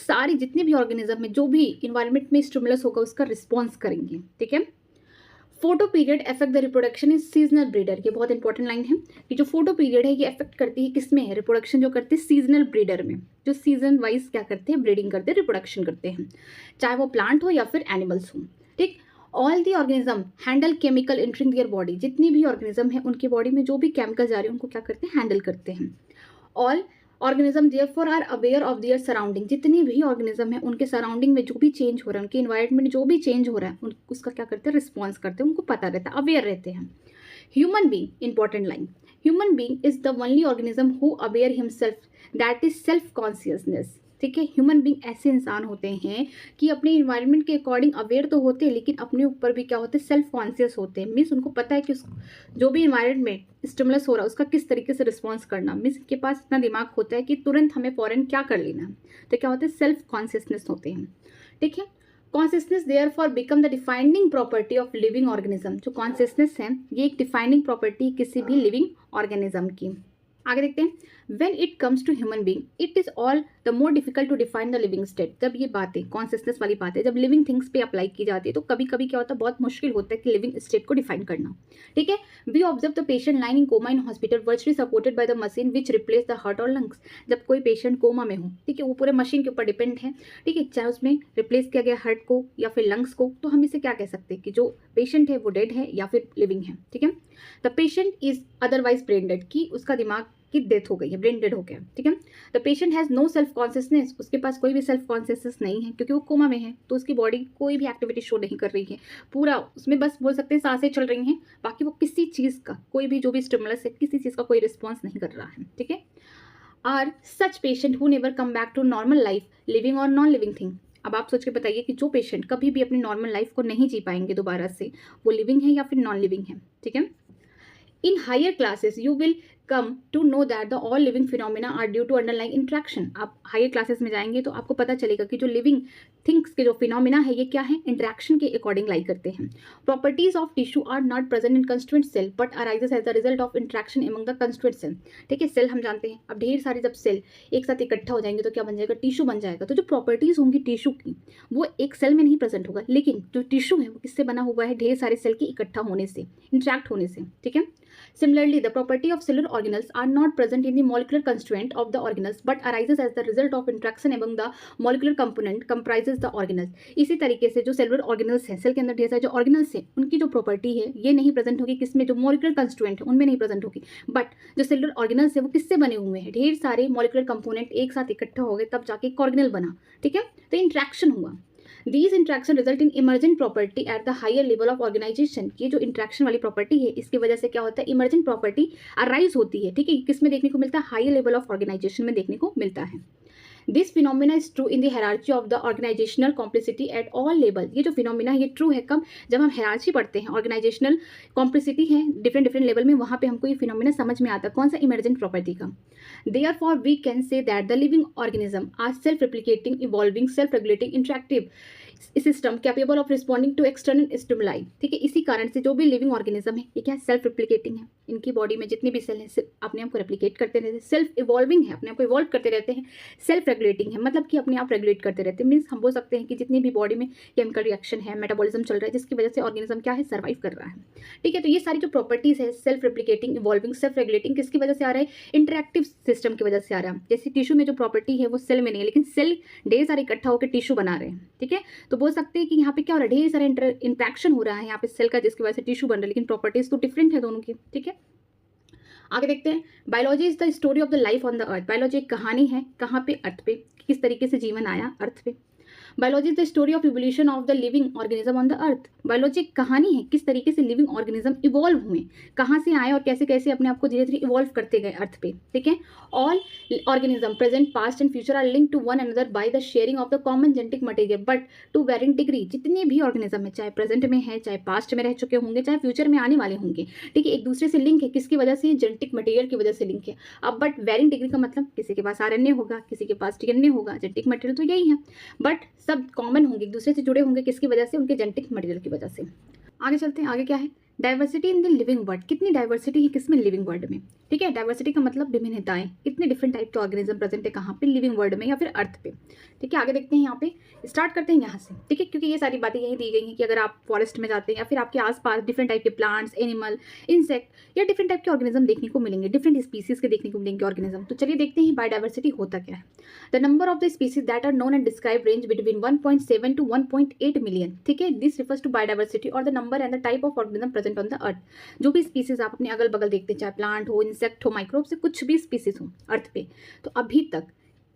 सारी जितने भी ऑर्गेनिज्म में जो भी इन्वायरमेंट में स्टिमुलस होगा उसका रिस्पॉन्स करेंगे। ठीक है, photo period affect the reproduction is seasonal breeder. ये बहुत इंपॉर्टेंट लाइन है कि जो फोटो पीरियड है ये अफेक्ट करती है किस में है, रिप्रोडक्शन जो करते हैं सीजनल ब्रीडर में, जो सीजन वाइज क्या करते हैं, ब्रीडिंग करते हैं, रिप्रोडक्शन करते हैं, चाहे वो प्लांट हो या फिर एनिमल्स हो। ठीक, all the organism handle chemical entering their body. जितनी भी ऑर्गेनिज्म है उनकी बॉडी में जो भी केमिकल जा रहे हैं उनको क्या करते हैं, हैंडल करते हैं। All organism therefore are aware of their surrounding. जितनी भी ऑर्गेनिज्म है उनके सराउंडिंग में जो भी चेंज हो रहा है, उनके इन्वायरमेंट में जो भी चेंज हो रहा है, उसका क्या करते हैं, रिस्पॉन्स करते हैं, उनको पता रहता है, अवेयर रहते हैं। Human being, important line, human being is the only organism who aware himself, that is self consciousness. ठीक है, ह्यूमन बीइंग ऐसे इंसान होते हैं कि अपने इन्वायरमेंट के अकॉर्डिंग अवेयर तो होते हैं, लेकिन अपने ऊपर भी क्या होते हैं, सेल्फ कॉन्शियस होते हैं। मीन्स उनको पता है कि जो भी इन्वायरमेंट में स्टिमुलस हो रहा है उसका किस तरीके से रिस्पॉन्स करना। मीन्स इनके पास इतना दिमाग होता है कि तुरंत हमें फॉरन क्या कर लेना है, तो क्या होते हैं, सेल्फ कॉन्शियसनेस होते हैं। ठीक है, consciousness therefore become the defining property of living organism. जो कॉन्शियसनेस है ये एक डिफाइनिंग प्रॉपर्टी किसी भी लिविंग ऑर्गेनिज्म की। आगे देखते हैं, when it comes to human being it is all the more difficult to define the living state. जब ये बातें कॉन्शियसनेस वाली बातें जब लिविंग थिंग्स पे अप्लाई की जाती है तो कभी कभी क्या होता है, बहुत मुश्किल होता है कि लिविंग स्टेट को डिफाइन करना। ठीक है, we observe the patient lying in coma in hospital virtually supported by the machine which replace the heart और लंग्स। जब कोई पेशेंट कोमा में हो, ठीक है, वो पूरे मशीन के ऊपर डिपेंड है। ठीक है, चाहे उसमें रिप्लेस किया गया हार्ट को या फिर लंग्स को, तो हम इसे क्या कह सकते हैं कि जो पेशेंट है वो डेड है या फिर लिविंग है। ठीक है, the patient is otherwise brain dead, कि उसका दिमाग की डेथ हो गई है, ब्रेन डेड हो गया। ठीक है, the patient has no self consciousness, उसके पास कोई भी सेल्फ कॉन्शियसनेस नहीं है क्योंकि वो कोमा में है, तो उसकी बॉडी कोई भी एक्टिविटी शो नहीं कर रही है, पूरा उसमें बस बोल सकते हैं सांसें चल रही हैं, बाकी वो किसी चीज़ का, कोई भी जो भी स्टिमुलस है, किसी चीज़ का कोई रिस्पॉन्स नहीं कर रहा है। ठीक है, are such patient who never come back to normal life, living और नॉन लिविंग थिंग। अब आप सोच के बताइए कि जो पेशेंट कभी भी अपनी नॉर्मल लाइफ को नहीं जी पाएंगे दोबारा से, वो लिविंग है या फिर नॉन लिविंग है। ठीक है, in higher classes you will come to know that the all living phenomena are due to underlying interaction। आप हायर क्लासेस में जाएंगे तो आपको पता चलेगा कि जो लिविंग थिंग्स के जो फिनोमिना है ये क्या है, इंटरेक्शन के अकॉर्डिंग लाई करते हैं। Properties of tissue are not present in constituent cell but arises as the result of interaction among the constituent cell. ठीक है, सेल हम जानते हैं, अब ढेर सारे जब सेल एक साथ इकट्ठा हो जाएंगे तो क्या बन जाएगा, टिश्यू बन जाएगा। तो जो प्रॉपर्टीज होंगी टिश्यू की वो एक सेल में नहीं प्रेजेंट होगा, लेकिन जो टिश्यू है वो किससे बना हुआ है, ढेर सारे सेल के इकट्ठा होने से, इंटरेक्ट होने से। ठीक है, similarly the property of cellular organelles are not present in the molecular constituent of the organelles but arises as the result of interaction among the molecular component comprises the organelles। इसी तरीके से जो cellular organelles हैं, cell के अंदर ढेर सारे जो ऑर्गेनल्स हैं उनकी जो प्रॉपर्टी है ये नहीं प्रेजेंट होगी, किसमें, जो मोलिकुलर कंस्टिट्यूएंट है उनमें नहीं प्रेजेंट होगी, बट जो सेलुलर ऑर्गेनल्स है वो किससे बने हुए हैं, ढेर सारे मोलिकुलर कंपोनेंट एक साथ इकट्ठा हो गए तब जाके एक ऑर्गेनल बना। ठीक है, तो इंट्रैक्शन हुआ। These interaction result in emergent property at the higher level of organization। ये जो इंट्रैक्शन वाली प्रॉपर्टी है इसकी वजह से क्या होता है, इमर्जेंट प्रॉपर्टी अराइज होती है। ठीक है, किस में देखने को मिलता है, हायर लेवल ऑफ ऑर्गेनाइजेशन में देखने को मिलता है। This phenomena is true in the hierarchy of the organisational complexity at all level. ये जो फिनोमिना है ये ट्रू है कब, जब हम हायरार्ची पढ़ते हैं, ऑर्गेनाइजेशनल कॉम्प्लिसिटी है डिफरेंट डिफरेंट लेवल में, वहाँ पे हमको ये फिनोमिना समझ में आता है, कौन सा, इमर्जेंट प्रॉपर्टी का। Therefore we can say that the living organism are self replicating, evolving, self regulating, interactive। System capable of responding to external stimuli, ठीक है। इसी कारण से जो भी लिविंग ऑर्गेनिज्म है ये क्या है, सेल्फ रिप्लिकेटिंग है। इनकी बॉडी में जितने भी सेल हैं अपने आप को रेप्लिकेट करते रहते हैं, सेल्फ इवॉल्विंग है, अपने आप को इवॉल्व करते रहते हैं, सेल्फ रेगुलेटिंग है, मतलब कि अपने आप रेगुलेट करते रहते हैं। मीन्स हम बोल सकते हैं कि जितनी भी बॉडी में केमिकल रिएक्शन है, मेटाबॉलिज्म चल रहा है, जिसकी वजह से ऑर्गेनिज्म क्या है, सर्वाइव कर रहा है, ठीक है। तो ये सारी जो प्रॉपर्टीज है, self replicating, evolving, self regulating, किसकी वजह से आ रहा है, इंटरैक्टिव सिस्टम की वजह से आ रहा है। जैसे टिश्यू में जो प्रॉपर्टी है वो सेल में नहीं है, लेकिन सेल ढेर सारे इकट्ठा होकर टिश्यू बना रहे हैं, ठीक है। तो बोल सकते हैं कि यहाँ पे क्या हो रहा है, ढेर सारा इंटरेक्शन हो रहा है यहाँ पे सेल का, जिसकी वजह से टिश्यू बन रहा है, लेकिन प्रॉपर्टीज तो डिफरेंट है दोनों की, ठीक है। आगे देखते हैं, biology is the story of the life on the earth. Biology एक कहानी है, कहाँ पे, अर्थ पे, किस तरीके से जीवन आया अर्थ पे। Biology is the story of evolution of the living organism on the earth. Biology एक कहानी है, किस तरीके से लिविंग ऑर्गेनिज्म इवॉल्व हुए, कहाँ से आए और कैसे कैसे अपने आप को धीरे धीरे इवॉल्व करते गए अर्थ पे, ठीक है। All organism present, past and future are link to one another by the sharing of the common genetic material, but to varying degree. जितने भी ऑर्गेनिज्म है, चाहे प्रेजेंट में है, चाहे पास्ट में रह चुके होंगे, चाहे फ्यूचर में आने वाले होंगे, ठीक है, एक दूसरे से लिंक है, किसकी वजह से, जेनेटिक मटेरियल की वजह से लिंक है। अब बट वेरिंग डिग्री का मतलब किसी के पास आरएनए होगा, किसी के पास डीएनए होगा, जेनेटिक मटेरियल तो यही है, बट सब कॉमन होंगे, एक दूसरे से जुड़े होंगे, किसकी वजह से, उनके जेनेटिक मटेरियल की वजह से। आगे चलते हैं, आगे क्या है, diversity in the living world. कितनी डाइवर्सिटी है किसमें, लिविंग वर्ल्ड में, ठीक है। डाइवर्सिटी का मतलब विभिन्नताएं, कितने डिफरेंट टाइप के ऑर्गेनिज्म प्रेजेंट है कहाँ पे, लिविंग वर्ल्ड में या फिर अर्थ पे, ठीक है। आगे देखते हैं, यहाँ पे स्टार्ट करते हैं यहाँ से, ठीक है, क्योंकि ये सारी बातें यही दी गई हैं कि अगर आप फॉरेस्ट में जाते हैं या फिर आपके आसपास डिफरेंट टाइप के प्लांट्स, एनिमल, इंसेक्ट या डिफरेंट टाइप के ऑर्गेनिज्म देखने को मिलेंगे, डिफरेंट स्पीसीज के देखने को मिलेंगे ऑर्गेनिज्म। तो चलिए देखते हैं बायोडाइवर्सिटी होता क्या है। The number of the species that are known and describe range between 1.7 to 1.8 million, ठीक है। दिस रिफर्स टू बायोडाइवर्सिटी और the number and the type of organism present on the earth. जो भी स्पीसीज आप अपने अगल बगल देखते हैं, चाहे प्लांट हो, इंसेक्ट हो, माइक्रोब से कुछ भी स्पीसीज हो अर्थ पे, तो अभी तक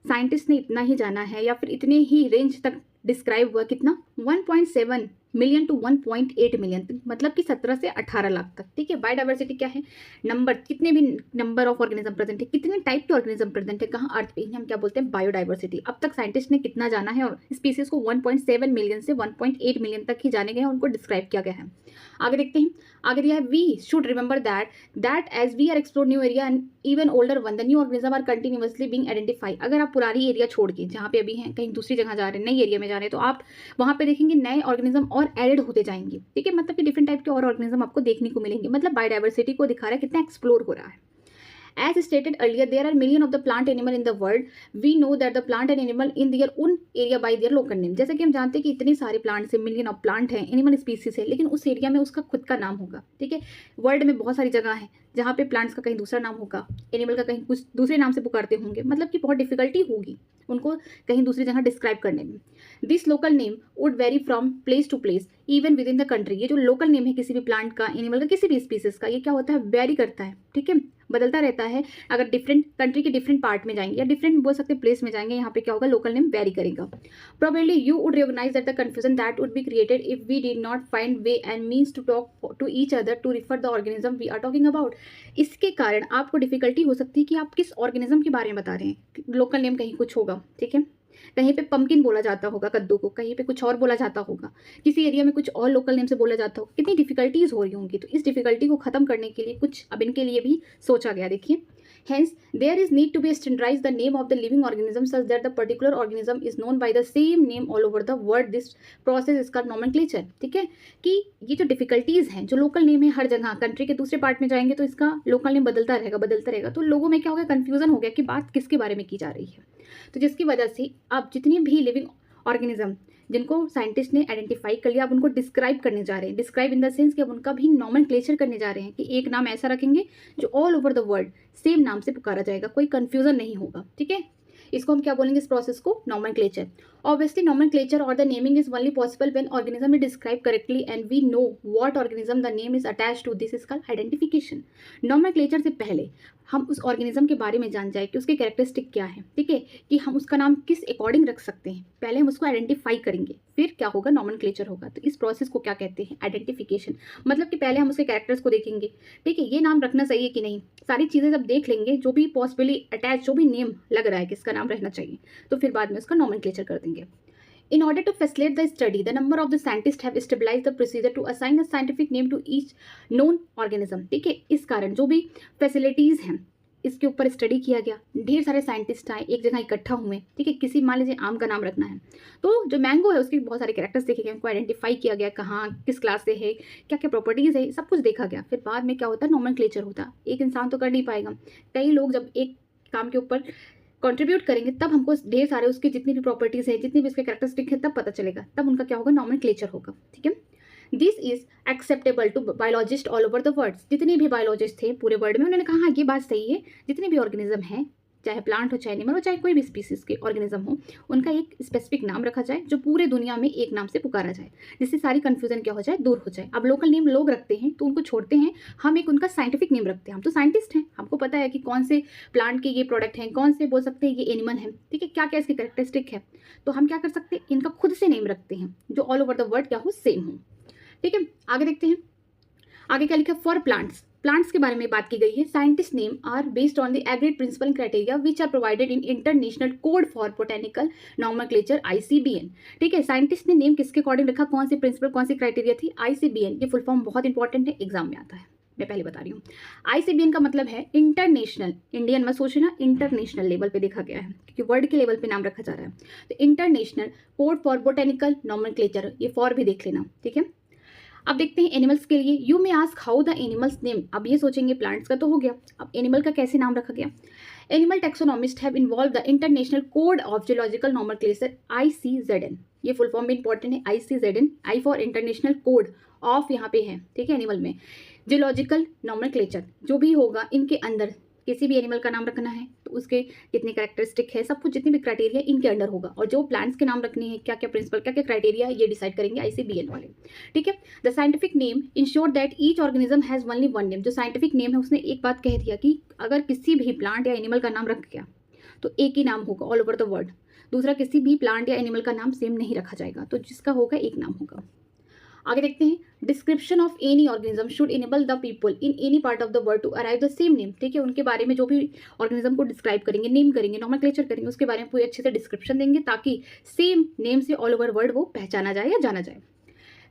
साइंटिस्ट ने इतना ही जाना है या फिर इतने ही रेंज तक डिस्क्राइब हुआ, कितना, 1.7 मिलियन टू 1.8 मिलियन, मतलब कि 17 से 18 लाख तक, ठीक है। बायोडाइवर्सिटी क्या है, नंबर, कितने भी नंबर ऑफ ऑर्गेनिज्म प्रेजेंट है, कितने टाइप के ऑर्गेनिज्म प्रेजेंट है कहाँ, अर्थ पे, हम क्या बोलते हैं, बायोडाइवर्सिटी। अब तक साइंटिस्ट ने कितना जाना है, और स्पीसीज को 1.7 मिलियन से 1.8 मिलियन तक ही जाने गए हैं, उनको डिस्क्राइब किया गया है। आगे देखते हैं, आगे दिया है, we should remember that as we are explore new area and even older one, the new organism are continuously being identify. अगर आप पुरानी एरिया छोड़ के, जहाँ पे अभी हैं, कहीं दूसरी जगह जा रहे हैं, नई एरिया में जा रहे हैं, तो आप वहाँ पे देखेंगे नए ऑर्गेनिज्म और एडेड होते जाएंगे, ठीक है। मतलब कि डिफरेंट टाइप के और ऑर्गेनिज्म आपको देखने को मिलेंगे, मतलब बायोडाइवर्सिटी को दिखा रहा है कितना एक्सप्लोर हो रहा है। As stated earlier, there are millions of the plant animal in the world. We know that the plant and animal in their own area by their local name. जैसे कि हम जानते हैं कि इतने सारे प्लांट्स हैं, मिलियन ऑफ प्लांट हैं, एनिमल स्पीसीज है, लेकिन उस एरिया में उसका खुद का नाम होगा, ठीक है। वर्ल्ड में बहुत सारी जगह है जहाँ पे प्लांट्स का कहीं दूसरा नाम होगा, एनिमल का कहीं कुछ दूसरे नाम से पुकारते होंगे, मतलब कि बहुत डिफिकल्टी होगी उनको कहीं दूसरी जगह डिस्क्राइब करने में। This local name would vary from place to place even within the country. ये जो लोकल नेम है किसी भी प्लांट का, एनिमल का, किसी भी स्पीसीज का, ये क्या होता है, वेरी करता है, ठीक है, बदलता रहता है। अगर डिफरेंट कंट्री के डिफरेंट पार्ट में जाएंगे या डिफरेंट बोल सकते प्लेस में जाएंगे, यहाँ पे क्या होगा, लोकल नेम वेरी करेगा। Probably you would recognise that the confusion that would be created if we did not find way and means to talk to each other to refer the organism we are talking about. इसके कारण आपको difficulty हो सकती है कि आप किस organism के बारे में बता रहे हैं। लोकल नेम कहीं कुछ होगा, ठीक है, कहीं पे पंपकिन बोला जाता होगा कद्दू को, कहीं पे कुछ और बोला जाता होगा, किसी एरिया में कुछ और लोकल नेम से बोला जाता होगा, कितनी डिफिकल्टीज हो रही होंगी। तो इस डिफिकल्टी को खत्म करने के लिए कुछ अब इनके लिए भी सोचा गया, देखिए। Hence, there is need to be standardize the name of the living organism such that the particular organism is known by the same name all over the world. This process is called nomenclature. ठीक है, कि ये जो difficulties हैं, जो local name है हर जगह, country के दूसरे पार्ट में जाएंगे तो इसका लोकल नेम बदलता रहेगा, तो लोगों में क्या हो गया, कन्फ्यूजन हो गया कि बात किसके बारे में की जा रही है। तो जिसकी वजह से अब जितनी भी लिविंग ऑर्गेनिज्म जिनको साइंटिस्ट ने आइडेंटिफाई कर लिया, अब उनको डिस्क्राइब करने जा रहे हैं। डिस्क्राइब इन द सेंस कि अब उनका भी नॉमेनक्लेचर करने जा रहे हैं, कि एक नाम ऐसा रखेंगे जो all over the world same नाम से पुकारा जाएगा, कोई कन्फ्यूजन नहीं होगा, ठीक है। इसको हम क्या बोलेंगे, इस प्रोसेस को, nomenclature. Obviously, nomenclature or the naming is only possible when organism is described correctly and we know what organism the name is attached to. This is called identification. Nomenclature से पहले हम उस ऑर्गेनिज्म के बारे में जान जाए कि उसके कैरेक्टरिस्टिक क्या है, ठीक है, कि हम उसका नाम किस अकॉर्डिंग रख सकते हैं। पहले हम उसको आइडेंटिफाई करेंगे, फिर क्या होगा, नॉमेनक्लेचर होगा। तो इस प्रोसेस को क्या कहते हैं, आइडेंटिफिकेशन। मतलब कि पहले हम उसके कैरेक्टर्स को देखेंगे, ठीक है, ये नाम रखना सही है कि नहीं, सारी चीज़ें जब देख लेंगे, जो भी पॉसिबली अटैच, जो भी नेम लग रहा है किसका नाम रहना चाहिए, तो फिर बाद में उसका नॉमेनक्लेचर कर देंगे। In order to facilitate the study, the number of the scientists have stabilized the procedure to assign a scientific name to each known organism. ठीक है, इस कारण जो भी फैसिलिटीज़ हैं इसके ऊपर स्टडी किया गया, ढेर सारे साइंटिस्ट आए, एक जगह इकट्ठा हुए, ठीक है। किसी मान लीजिए आम का नाम रखना है, तो जो मैंगो है उसके बहुत सारे कैरेक्टर्स देखे गए, उनको आइडेंटिफाई किया गया, कहाँ किस क्लास से है, क्या क्या प्रॉपर्टीज़ है, सब कुछ देखा गया। फिर बाद में क्या होता है, नॉमेनक्लेचर होता है। एक इंसान तो कर नहीं पाएगा, कई लोग जब एक काम के ऊपर कंट्रीब्यूट करेंगे तब हमको ढेर सारे उसकी जितनी भी प्रॉपर्टीज़ है, जितनी भी उसके कैरेक्टरिस्टिक है, तब पता चलेगा, तब उनका क्या होगा, नॉमेनक्लेचर होगा, ठीक है। This is acceptable to biologist all over the world. जितने भी बायोलॉजिस्ट थे पूरे वर्ल्ड में, उन्होंने कहा हाँ ये बात सही है, जितने भी ऑर्गेनिज्म हैं, चाहे प्लांट हो, चाहे एनिमल हो, चाहे कोई भी स्पीसीज के ऑर्गेनिज्म हो, उनका एक स्पेसिफिक नाम रखा जाए जो पूरे दुनिया में एक नाम से पुकारा जाए, जिससे सारी कन्फ्यूजन क्या हो जाए, दूर हो जाए। अब लोकल नेम लोग रखते हैं तो उनको छोड़ते हैं, हम एक उनका साइंटिफिक नेम रखते हैं। हम तो साइंटिस्ट हैं, हमको पता है कि कौन से प्लांट के ये प्रोडक्ट हैं, कौन से बोल सकते हैं ये एनिमल है, ठीक है, क्या क्या इसकी कैरेक्टरिस्टिक है। तो हम क्या कर सकते हैं, इनका खुद से नेम रखते हैं जो ऑल ओवर द वर्ल्ड क्या हो, सेम हो, ठीक है। आगे देखते हैं, आगे क्या लिखा, फॉर प्लांट्स। प्लांट्स के बारे में बात की गई है। Scientist name are based on the agreed principle criteria which are provided in international code for botanical nomenclature ICBN, ठीक है। साइंटिस्ट ने नेम किसके अकॉर्डिंग रखा, कौन सी प्रिंसिपल, कौन सी क्राइटेरिया थी, ICBN। ये फुल फॉर्म बहुत इंपॉर्टेंट है, एग्जाम में आता है, मैं पहले बता रही हूँ। ICBN का मतलब है इंटरनेशनल, इंडियन मत सोचना, इंटरनेशनल लेवल पे देखा गया है, क्योंकि वर्ल्ड के लेवल पे नाम रखा जा रहा है। तो international code for botanical nomenclature, ये फॉर भी देख लेना, ठीक है। अब देखते हैं एनिमल्स के लिए। You may ask how the animals name. अब ये सोचेंगे प्लांट्स का तो हो गया, अब एनिमल का कैसे नाम रखा गया। Animal taxonomist have involve the international code of geological nomenclature ICZN। ये फुल फॉर्म भी इंपॉर्टेंट है, ICZN, I for international code of यहाँ पे है, ठीक है, एनिमल में जियोलॉजिकल नॉमेनक्लेचर। जो भी होगा इनके अंदर किसी भी एनिमल का नाम रखना है तो उसके कितने कैरेक्टरिस्टिक है, सब कुछ जितने भी क्राइटेरिया इनके अंडर होगा। और जो प्लांट्स के नाम रखने हैं, क्या क्या प्रिंसिपल, क्या क्या क्राइटेरिया, ये डिसाइड करेंगे ICBN वाले, ठीक है। The scientific name ensure that each organism has only one name. जो साइंटिफिक नेम है उसने एक बात कह दिया कि अगर किसी भी प्लांट या एनिमल का नाम रख गया तो एक ही नाम होगा ऑल ओवर द वर्ल्ड। दूसरा किसी भी प्लांट या एनिमल का नाम सेम नहीं रखा जाएगा, तो जिसका होगा एक नाम होगा। आगे देखते हैं, description of any organism should enable the people in any part of the world to arrive the same name, ठीक है। उनके बारे में जो भी ऑर्गेनिज्म को डिस्क्राइब करेंगे, नेम करेंगे, नॉमेनक्लेचर करेंगे, उसके बारे में पूरी अच्छे से डिस्क्रिप्शन देंगे ताकि सेम नेम से ऑल ओवर वर्ल्ड वो पहचाना जाए या जाना जाए।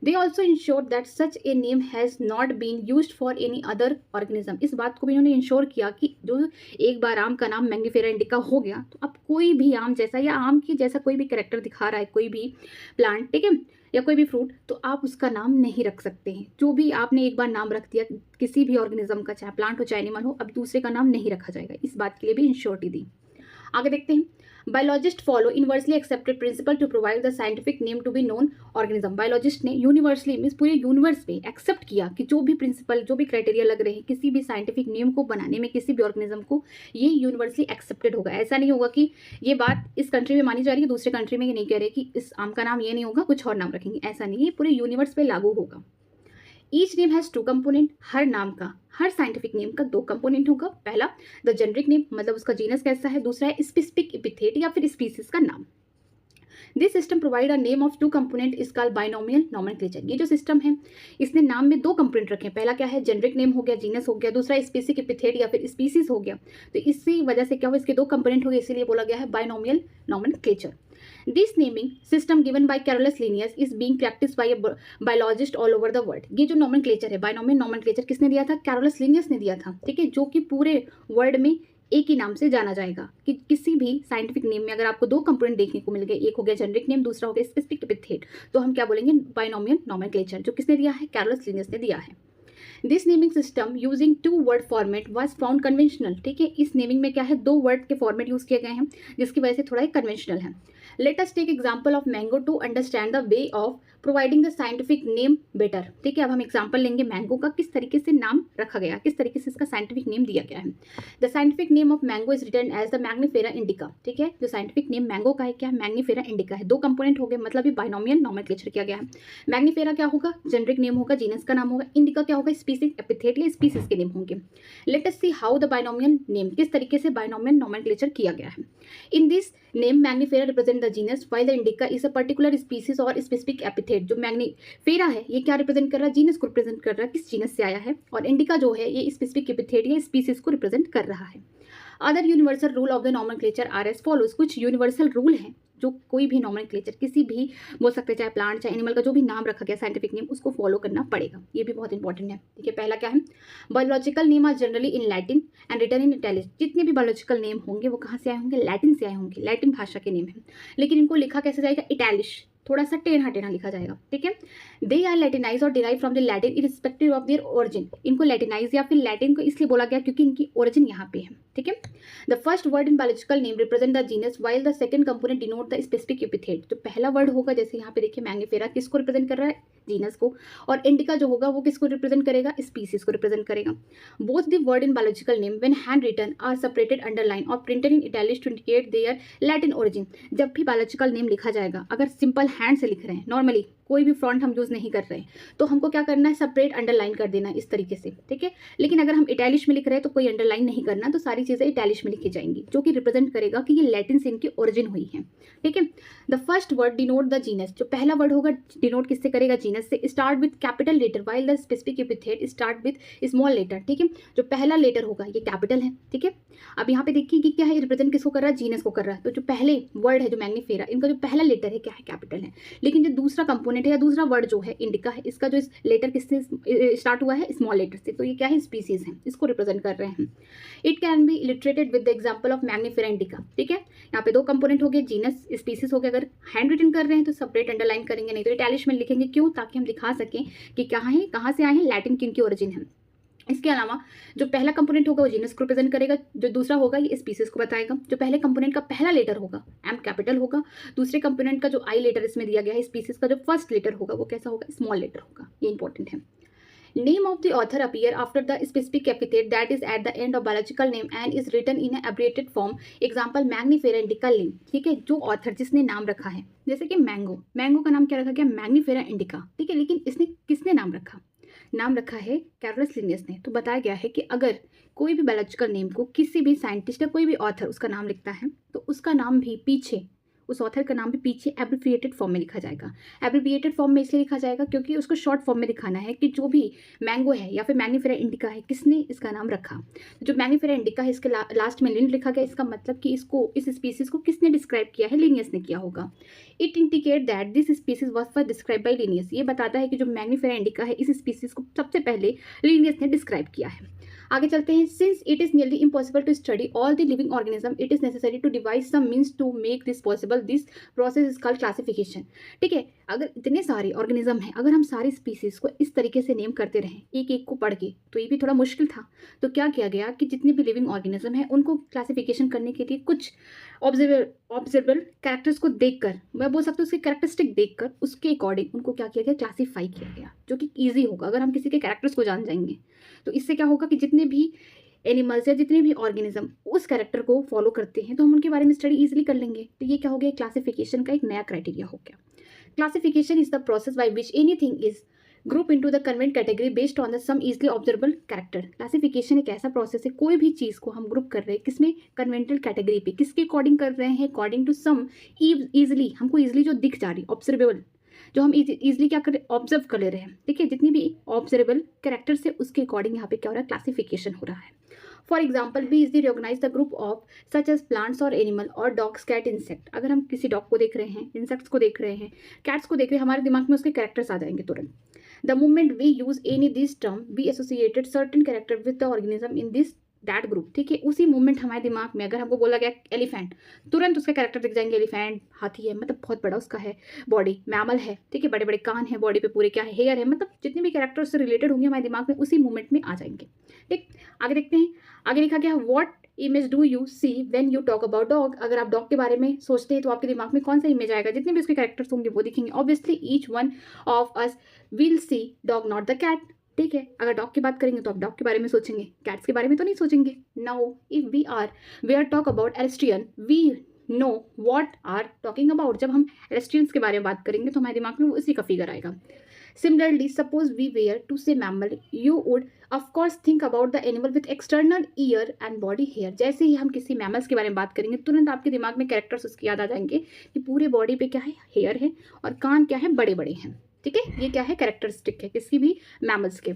They also ensured that such a name has not been used for any other organism। इस बात को भी इन्होंने इंश्योर किया कि जो एक बार आम का नाम मैंगीफेरा इंडिका हो गया तो अब कोई भी आम जैसा या आम की जैसा कोई भी कैरेक्टर दिखा रहा है, कोई भी प्लांट, ठीक है, या कोई भी फ्रूट, तो आप उसका नाम नहीं रख सकते हैं। जो भी आपने एक बार नाम रख दिया किसी भी ऑर्गेनिज्म का, चाहे प्लांट हो चाहे एनिमल हो, अब दूसरे का नाम नहीं रखा जाएगा। इस बात के लिए भी इंश्योरिटी दी। आगे देखते हैं, biologist follow universally accepted principle to provide the scientific name to be known organism. Biologist ने यूनिवर्सली मींस पूरे यूनिवर्स में एक्सेप्ट किया कि जो भी प्रिंसिपल, जो भी क्राइटेरिया लग रहे हैं किसी भी साइंटिफिक नेम को बनाने में, किसी भी ऑर्गेनिज्म को, ये यूनिवर्सली एक्सेप्टेड होगा। ऐसा नहीं होगा कि ये बात इस कंट्री में मानी जा रही है, दूसरे कंट्री में ये नहीं कह रहे कि इस आम का नाम ये नहीं होगा, कुछ और नाम रखेंगे, ऐसा नहीं, ये पूरे यूनिवर्स पे लागू होगा। Each name has two component. हर नाम का, हर साइंटिफिक नेम का दो कंपोनेंट होगा। पहला द जेनरिक नेम, मतलब उसका जीनस कैसा है। दूसरा है स्पेसिफिक एपिथेट या फिर स्पीसीज का नाम। This system provide a name of two component is called binomial nomenclature. ये जो सिस्टम है इसने नाम में दो कंपोनेंट रखे हैं। पहला क्या है, जेनरिक नेम हो गया, जीनस हो गया, दूसरा स्पेसिफिक एपिथेट या फिर स्पीसीज हो गया। तो इसी वजह से क्या हुआ, इसके दो कंपोनेंट हो गए, इसीलिए बोला गया है binomial nomenclature. This naming system given by Carolus Linnaeus is being practiced by a biologist all over the world। ये जो नॉमेनक्लेचर है, बाइनोमियल नॉमेनक्लेचर, किसने दिया था, कैरोलस लिनियस ने दिया था, ठीक है, जो कि पूरे वर्ल्ड में एक ही नाम से जाना जाएगा। कि किसी भी साइंटिफिक नेम में अगर आपको दो कंपोनेंट देखने को मिल गए, एक हो गया जेनरिक नेम, दूसरा हो गया स्पेसिफिक एपिथेट, तो हम क्या बोलेंगे, बाइनोमियल नॉमेनक्लेचर, जो किसने दिया है, कैरोलस लिनियस ने दिया है। This naming system using two word format was found conventional, ठीक है। इस नेमिंग में क्या है, दो वर्ड के फॉर्मेट यूज किए गए हैं, जिसकी वजह से थोड़ा ही कन्वेंशनल है। Let us take example of mango to understand the way of providing the scientific name better, ठीक है। अब हम एग्जांपल लेंगे मैंगो का, किस तरीके से नाम रखा गया, किस तरीके से इसका साइंटिफिक नेम दिया गया है। The scientific name of mango is written as the Mangifera indica, ठीक है। जो साइंटिफिक नेम मैंगो का है क्या, मैग्नीफेरा इंडिका है। दो कंपोनेंट हो गए, मतलब ये बाइनोमियल नॉमेनक्लेचर किया गया है। मैग्नीफेरा क्या होगा, जेनरिक नेम होगा, जीनस का नाम होगा। इंडिका क्या होगा, स्पीसीज एपिथेट या स्पीसीज के नेम होंगे। Let us see how the binomial name, किस तरीके से बाइनोमियल नॉमेनक्लेचर किया गया है। In this name Mangifera represent the genus while the indica is a particular species और स्पेसिफिक एपिथेट। जो मैग्नीफेरा है ये क्या रिप्रेजेंट कर रहा है, जीनस को रिप्रेजेंट कर रहा है, किस जीनस से आया है, और इंडिका जो है ये स्पेसिफिक एपिथेट या स्पीसीज को रिप्रेजेंट कर रहा है। Other universal rule of the nomenclature are as follows. कुछ यूनिवर्सल रूल हैं जो कोई भी नॉमेनक्लेचर किसी भी बोल सकते हैं, चाहे प्लांट चाहे एनिमल का जो भी नाम रखा गया साइंटिफिक नेम, उसको फॉलो करना पड़ेगा। ये भी बहुत इंपॉर्टेंट है। ठीक है, पहला क्या है, biological name are generally in Latin and written in italic. जितने भी बायोलॉजिकल नेम होंगे वो कहाँ से आए होंगे, लैटिन से आए होंगे, लैटिन भाषा के नेम है, लेकिन इनको लिखा कैसे जाएगा, इटैलिश, थोड़ा सा टेढ़ा टेढ़ा लिखा जाएगा। ठीक है, दे आर लैटिनाइज और derive from the Latin irrespective of their origin. इनको लैटिनाइज या फिर लैटिन को इसलिए बोला गया क्योंकि इनकी ओरिजिन यहाँ पे है। ठीक है, the first word in biological name represent the genus while the second component denote the specific epithet. जो पहला वर्ड होगा, जैसे यहाँ पे देखिए मैंगिफेरा किसको रिप्रेजेंट कर रहा है, जीनस को, और इंडिका जो होगा वो किसको रिप्रेजेंट करेगा, स्पीसीज को रिप्रेजेंट करेगा। Both the word in biological name when handwritten are separated underline और printed in italic to indicate their Latin origin. जब भी बायोलॉजिकल नेम लिखा जाएगा, अगर सिंपल हैंड से लिख रहे हैं, नॉर्मली कोई भी फ्रंट हम यूज़ नहीं कर रहे हैं, तो हमको क्या करना है, सेपरेट अंडरलाइन कर देना इस तरीके से। ठीक है, लेकिन अगर हम इटैलिश में लिख रहे हैं तो कोई अंडरलाइन नहीं करना, तो सारी चीज़ें इटैलिश में लिखी जाएंगी, जो कि रिप्रेजेंट करेगा कि ये लैटिन से इनकी ओरिजिन हुई है। ठीक है, the first word denote the genus. जो पहला वर्ड होगा डिनोट किससे करेगा, जीनस से। Start with capital letter while the specific epithet start with small letter. ठीक है, जो पहला लेटर होगा ये कैपिटल है। ठीक है, अब यहाँ पे देखिए कि क्या है, रिप्रेजेंट किसको कर रहा है, जीनस को कर रहा है। तो जो पहले वर्ड है जो मैंगिफेरा, इनका जो पहला लेटर है क्या है, कैपिटल है, लेकिन जो दूसरा कंपोनेंट है या दूसरा वर्ड जो है इंडिका है, इसका जो लेटर किससे स्टार्ट हुआ है, स्मॉल लेटर से, तो ये क्या है, स्पीसीज है, इसको रिप्रेजेंट कर रहे हैं। It can be illustrated with the example of mangifera indica. ठीक है, यहाँ पे दो कंपोनेंट हो गए, जीनस स्पीसीज हो गए। अगर हैंड रिटन कर रहे हैं तो सेपरेट अंडरलाइन करेंगे, नहीं तो इटैलिश में लिखेंगे। क्यों, ताकि हम दिखा सकें कि कहाँ है, कहाँ से आए हैं, लैटिन की इनकी ओरिजिन है। इसके अलावा जो पहला कंपोनेंट होगा वो जीनस को रिप्रेजेंट करेगा, जो दूसरा होगा ये स्पीसीज को बताएगा। जो पहले कंपोनेंट का पहला लेटर होगा एम कैपिटल होगा, दूसरे कंपोनेंट का जो आई लेटर इसमें दिया गया है स्पीसीज का जो फर्स्ट लेटर होगा वो कैसा होगा, स्मॉल लेटर होगा। ये इंपॉर्टेंट है। Name of the author appear after the specific epithet that is at the end of biological name and is written in an abbreviated form. Example Mangifera indica lim। ठीक है, जो author जिसने नाम रखा है, जैसे कि मैंगो, मैंगो का नाम क्या रखा गया, मैंगिफेरा इंडिका। ठीक है, लेकिन इसने किसने नाम रखा, नाम रखा है कैरोलस लिनियस ने। तो बताया गया है कि अगर कोई भी बायोलॉजिकल नेम को किसी भी साइंटिस्ट या कोई भी ऑथर उसका नाम लिखता है, तो उसका नाम भी पीछे, उस ऑथर का नाम भी पीछे एब्रिविएटेड फॉर्म में लिखा जाएगा। एब्रिविएटेड फॉर्म में इसलिए लिखा जाएगा क्योंकि उसको शॉर्ट फॉर्म में दिखाना है कि जो भी मैंगो है या फिर मैंगिफेरा इंडिका है, किसने इसका नाम रखा। जो मैंगिफेरा इंडिका है इसके लास्ट में लिन लिखा गया, इसका मतलब कि इसको, इस स्पीसीज को किसने डिस्क्राइब किया है, लिनियस ने किया होगा। It indicate that this species was first describe by Linnaeus. ये बताता है कि जो मैंगिफेरा इंडिका है इस स्पीसीज को सबसे पहले लिनियस ने डिस्क्राइब किया है। आगे चलते हैं। Since it is nearly impossible to study all the living organism, it is necessary to devise some means to make this possible. This process is called classification. ठीक है, अगर इतने सारे ऑर्गेनिज्म हैं, अगर हम सारी स्पीसीज को इस तरीके से नेम करते रहें एक एक को पढ़ के, तो ये भी थोड़ा मुश्किल था। तो क्या किया गया कि जितने भी लिविंग ऑर्गेनिज्म हैं उनको क्लासिफिकेशन करने के लिए कुछ ऑब्जर्वेबल कैरेक्टर्स को देखकर, मैं बोल सकती हूँ उसके कैरेक्टरिस्टिक देखकर उसके अकॉर्डिंग उनको क्या किया गया, क्लासीफाई किया गया, जो कि ईजी होगा। अगर हम किसी के कैरेक्टर्स को जान जाएंगे तो इससे क्या होगा कि जितने भी एनिमल्स या जितने भी ऑर्गेनिज्म उस कैरेक्टर को फॉलो करते हैं तो हम उनके बारे में स्टडी इजीली कर लेंगे। तो ये क्या हो गया, क्लासिफिकेशन का एक नया क्राइटेरिया हो गया। Classification is the process by which anything is group into the convenient category based on the some easily observable character. Classification एक ऐसा प्रोसेस है, कोई भी चीज़ को हम ग्रुप कर रहे हैं किसमें, कन्वेंटल कैटेगरी पे, किसके अकॉर्डिंग कर रहे हैं, अकॉर्डिंग टू सम इजली, हमको इजली जो दिख जा रही, ऑब्जर्वेबल, जो हम इजीली क्या कर ऑब्जर्व कर ले रहे हैं। ठीक है, जितनी भी ऑब्जर्वेबल कैरेक्टर से उसके अकॉर्डिंग यहाँ पे क्या हो रहा है, क्लासिफिकेशन हो रहा है। For example we easily recognise the group of such as plants और एनिमल और डॉग्स, कैट, इंसेक्ट। अगर हम किसी डॉग को देख रहे हैं, इंसेक्ट्स को देख रहे हैं, कैट्स को देख रहे हैं, हमारे दिमाग में उसके कैरेक्टर्स आ जाएंगे तुरंत। The moment we use any this term we associated certain character with the organism in this that group. ठीक है, उसी मोमेंट हमारे दिमाग में अगर हमको बोला गया एलिफेंट, तुरंत उसका कैरेक्टर दिख जाएंगे। एलिफेंट हाथी है, मतलब बहुत बड़ा उसका है बॉडी, मैमल है, ठीक है, बड़े बड़े कान है, बॉडी पे पूरे क्या है, हेयर है, मतलब जितने भी कैरेक्टर उससे रिलेटेड होंगे हमारे दिमाग में उसी मोमेंट में आ जाएंगे। ठीक, आगे देखते हैं। आगे लिखा गया what image do you see when you talk about dog. अगर आप डॉग के बारे में सोचते हैं तो आपके दिमाग में कौन सा इमेज आएगा, जितने भी उसके कैरेक्टर्स होंगे वो दिखेंगे। Obviously each one of us will see dog not the cat. ठीक है, अगर डॉग की बात करेंगे तो आप डॉग के बारे में सोचेंगे, कैट्स के बारे में तो नहीं सोचेंगे। Now if we are talk about एरेस्ट्रियन we know what are talking about. जब हम एरेस्ट्रियंस के बारे में बात करेंगे तो हमारे दिमाग में उसी का फिगर आएगा। Similarly, suppose we were to say mammal, you would of course think about the animal with external ear and body hair। जैसे ही हम किसी मैमल्स के बारे में बात करेंगे तुरंत आपके दिमाग में कैरेक्टर्स उसके याद आ जाएंगे कि पूरे बॉडी पे क्या है, हेयर है, और कान क्या है, बड़े बड़े हैं। ठीक है, ये क्या है, कैरेक्टरिस्टिक है किसी भी मैमल्स के।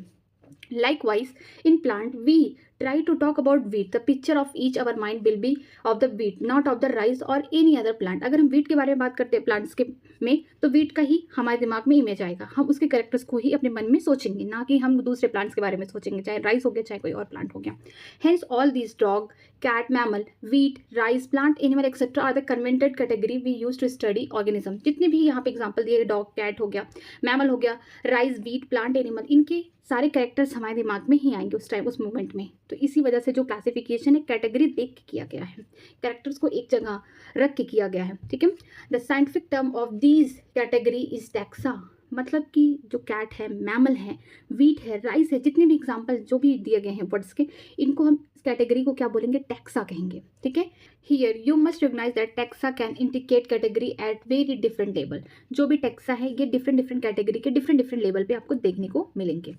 Likewise, in plant we try to talk about wheat, the picture of each our mind will be of the wheat, not of the rice or any other plant. अगर हम wheat के बारे में बात करते हैं प्लांट्स के में, तो wheat का ही हमारे दिमाग में इमेज आएगा, हम उसके कैरेक्टर्स को ही अपने मन में सोचेंगे, ना कि हम दूसरे प्लांट्स के बारे में सोचेंगे, चाहे राइस हो गया चाहे कोई और प्लांट हो गया. Hence all these dog, cat, mammal, wheat, rice, plant, animal etc. are the convented category we use to study organism. जितने भी यहाँ पे एग्जाम्पल दिए, डॉग, कैट हो गया, मैमल हो गया, राइस, व्हीट, प्लांट, एनिमल, इनके सारे कैरेक्टर्स हमारे दिमाग में ही आएंगे उस टाइम, उस मोमेंट में. तो इसी वजह से जो क्लासिफिकेशन है कैटेगरी देख के किया गया है, कैरेक्टर्स को एक जगह रख के किया गया है. ठीक है. The scientific term of these category is taxa. मतलब कि जो कैट है, मैमल है, वीट है, राइस है, जितने भी एग्जाम्पल जो भी दिए गए हैं वर्ड्स के, इनको हम इस कैटेगरी को क्या बोलेंगे, टैक्सा कहेंगे. ठीक है. Here you must recognise that taxa can indicate category at very different level. जो भी टैक्सा है ये डिफरेंट डिफरेंट कैटेगरी के डिफरेंट लेवल पे आपको देखने को मिलेंगे.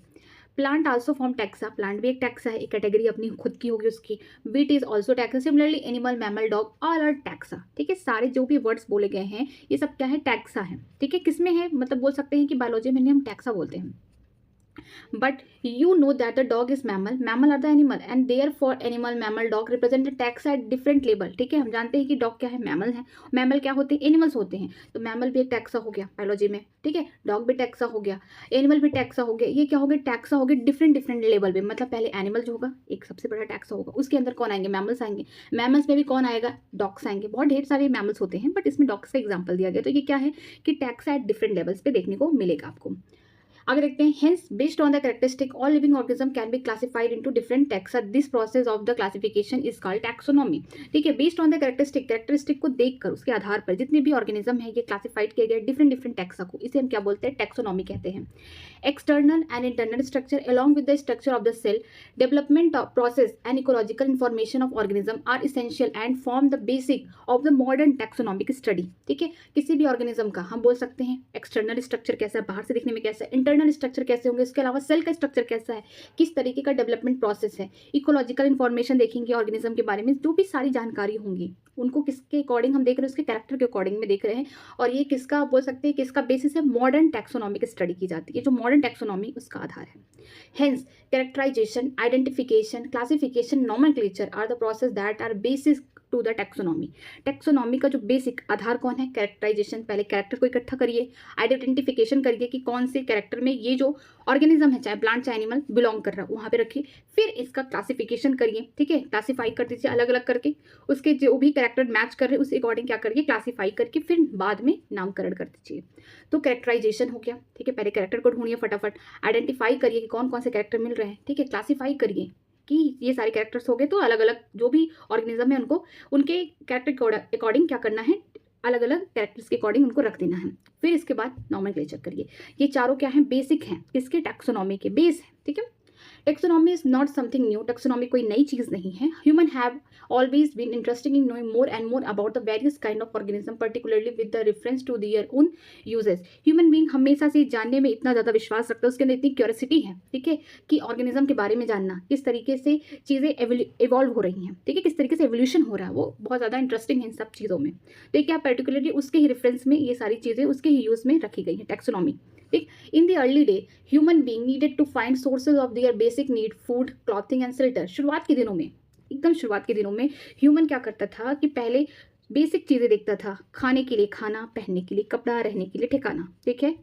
Plant also form taxa. Plant भी एक टैक्सा है, एक कैटेगरी अपनी खुद की होगी उसकी. Wheat is also taxa. Similarly animal, mammal, dog all are taxa. ठीक है. सारे जो भी वर्ड्स बोले गए हैं ये सब क्या है, टैक्सा है. ठीक है. किस में है, मतलब बोल सकते हैं कि बायोलॉजी में हम टैक्सा बोलते हैं. But you know that the dog is mammal, mammal are the animal, and therefore animal, mammal, dog represent the taxa at different level. ठीक है. हम जानते हैं कि डॉग क्या है, मैमल है, मैमल क्या होते हैं, एनिमल्स होते हैं. तो मैमल भी एक टैक्सा हो गया बायोलॉजी में. ठीक है. डॉग भी टैक्सा हो गया, एनिमल भी टैक्सा हो गया. ये क्या हो गया, टैक्सा हो गया डिफरेंट लेवल पे. मतलब पहले एनिमल जो होगा एक सबसे बड़ा टैक्सा होगा, उसके अंदर कौन आएंगे, मैमल्स आएंगे. मैमल्स में भी कौन आएगा, डॉग्स आएंगे. बहुत ढेर सारे मैमल्स होते हैं, बट इसमें डॉग्स का एग्जाम्पल दिया गया. तो ये क्या है कि टैक्सा एट डिफरेंट लेवल्स पे देखने को मिलेगा आपको. आगे देखते हैं. Hence based on the characteristic all living organism can be classified into different taxa. This process of the classification is called taxonomy. ठीक है. बेस्ड ऑन द कैरेक्टरिस्टिक को देखकर उसके आधार पर जितने भी ऑर्गेनिज्म है ये क्लासिफाइड किए गए डिफरेंट टैक्सा को, इसे हम क्या बोलते हैं, टैक्सोनॉमी कहते हैं. External and internal structure along with the structure of the cell, development process and ecological information of organism are essential and form the basic of the modern taxonomic study. ठीक है. किसी भी ऑर्गेनिज्म का हम बोल सकते हैं एक्सटर्नल स्ट्रक्चर कैसा है, बाहर से दिखने में कैसा है, इंटरनल स्ट्रक्चर कैसे होंगे, इसके अलावा सेल का स्ट्रक्चर कैसा है, किस तरीके का डेवलपमेंट प्रोसेस है, इकोलॉजिकल इन्फॉर्मेशन देखेंगे ऑर्गेनिज्म के बारे में, जो भी सारी जानकारी होंगी उनको किसके अकॉर्डिंग हम देख रहे हैं, उसके कैरेक्टर के अकॉर्डिंग में देख रहे हैं. और ये किसका बोल सकते हैं, किसका बेसिस है, मॉडर्न टैक्सोनॉमिक स्टडी की जाती है. जो मॉडर्न टैक्सोनॉमी उसका आधार है. Hence characterisation, identification, classification, nomenclature are the process that are basis to the taxonomy. Taxonomy का जो बेसिक आधार कौन है, कैरेक्टराइजेशन. पहले कैरेक्टर को इकट्ठा करिए, आइडेंटिफिकेशन करिए कि कौन से कैरेक्टर में ये जो ऑर्गेनिज्म है, चाहे प्लांट चाहे एनिमल, बिलोंग कर रहा है, वहाँ पे रखिए. फिर इसका क्लासिफिकेशन करिए. ठीक है. क्लासीफाई कर दीजिए अलग अलग करके, उसके जो भी कैरेक्टर मैच कर रहे हैं उस अकॉर्डिंग क्या करिए, क्लासीफाई करके फिर बाद में नामकरण कर दीजिए. तो कैरेक्टराइजेशन हो गया. ठीक है. पहले कैरेक्टर को ढूंढिए फटाफट, आइडेंटिफाई करिए कि कौन कौन से कैरेक्टर मिल रहे हैं. ठीक है. क्लासीफाई करिए कि ये सारे कैरेक्टर्स हो गए, तो अलग अलग जो भी ऑर्गेनिज्म है उनको उनके कैरेक्टर अकॉर्डिंग क्या करना है, अलग अलग कैरेक्टर्स के अकॉर्डिंग उनको रख देना है. फिर इसके बाद नॉमेनक्लेचर करिए. ये चारों क्या हैं, बेसिक हैं, इसके टैक्सोनॉमी के बेस हैं. ठीक है. Taxonomy is not something new. Taxonomy कोई नई चीज़ नहीं है. Human have always been interesting in knowing more and more about the various kind of organism, particularly with the reference to their own uses. Human being हमेशा से जानने में इतना ज़्यादा विश्वास रखता है, उसके अंदर इतनी क्यूरियोसिटी है. ठीक है. कि ऑर्गेनिज्म के बारे में जानना, किस तरीके से चीज़ें इवॉल्व हो रही हैं. ठीक है. किस तरीके से एवोल्यूशन हो रहा है, वो बहुत ज़्यादा इंटरेस्टिंग है इन सब चीज़ों में. तो क्या पर्टिकुलरली उसके ही रेफरेंस में ये सारी चीज़ें उसके ही यूज़ में रखी गई हैं, टैक्सोनॉमी. ठीक. In the early day human being needed to find sources of their basic need, food, clothing and shelter. शुरुआत के दिनों में, एकदम शुरुआत के दिनों में ह्यूमन क्या करता था कि पहले बेसिक चीज़ें देखता था, खाने के लिए खाना, पहनने के लिए कपड़ा, रहने के लिए ठिकाना. ठीक है.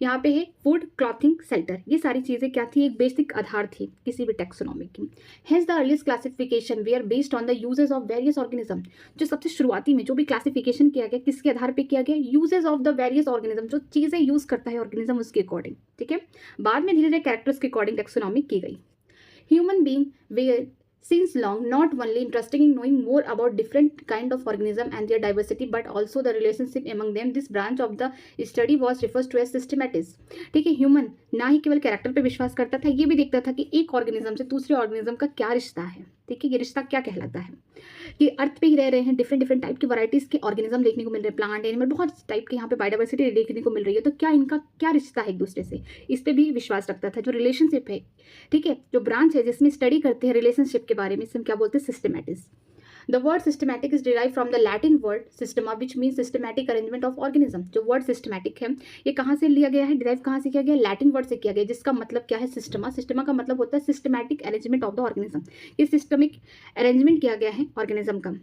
यहाँ पे है फूड, क्लॉथिंग, शेल्टर. ये सारी चीज़ें क्या थी, एक बेसिक आधार थी किसी भी टैक्सोनॉमी की. Hence the earliest classification were based on the uses of various organism. जो सबसे शुरुआती में जो भी क्लासिफिकेशन किया गया, किसके आधार पे किया गया, uses of the various organism. जो चीज़ें यूज़ करता है ऑर्गेनिज्म उसके अकॉर्डिंग. ठीक है. बाद में धीरे धीरे कैरेक्टर्स के अकॉर्डिंग टैक्सोनॉमी की गई. Human being were since long not only interested in knowing more about different kind of organism and their diversity but also the relationship among them. This branch of the study was refers to as systematism. ठीक है. Human ना ही केवल character पे विश्वास करता था, ये भी देखता था कि एक ऑर्गेनिज्म से दूसरे ऑर्गेनिज्म का क्या रिश्ता है. ठीक है. ये रिश्ता क्या कहलाता है, कि अर्थ पे ही रह रहे हैं, डिफरेंट टाइप की वैराइटीज़ के ऑर्गेनिज्म देखने को मिल रहे हैं, प्लांट, एनिमल, बहुत टाइप के यहाँ पे बायोडाइवर्सिटी देखने को मिल रही है. तो क्या इनका क्या रिश्ता है एक दूसरे से, इस पर भी विश्वास रखता था. जो रिलेशनशिप है, ठीक है, जो ब्रांच है जिसमें स्टडी करते हैं रिलेशनशिप के बारे में, इसमें क्या बोलते हैं, systematics. The word systematic is derive from the Latin word systema which mean systematic arrangement of organism. जो वर्ड सिस्टमैटिक है ये कहाँ से लिया गया है, डिराइव कहाँ से किया गया, लैटिन वर्ड से किया गया, जिसका मतलब क्या है सिस्टमा। सिस्टमा का मतलब होता है systematic arrangement of the organism. ये सिस्टमिक अरेंजमेंट किया गया है ऑर्गेनिज्म का।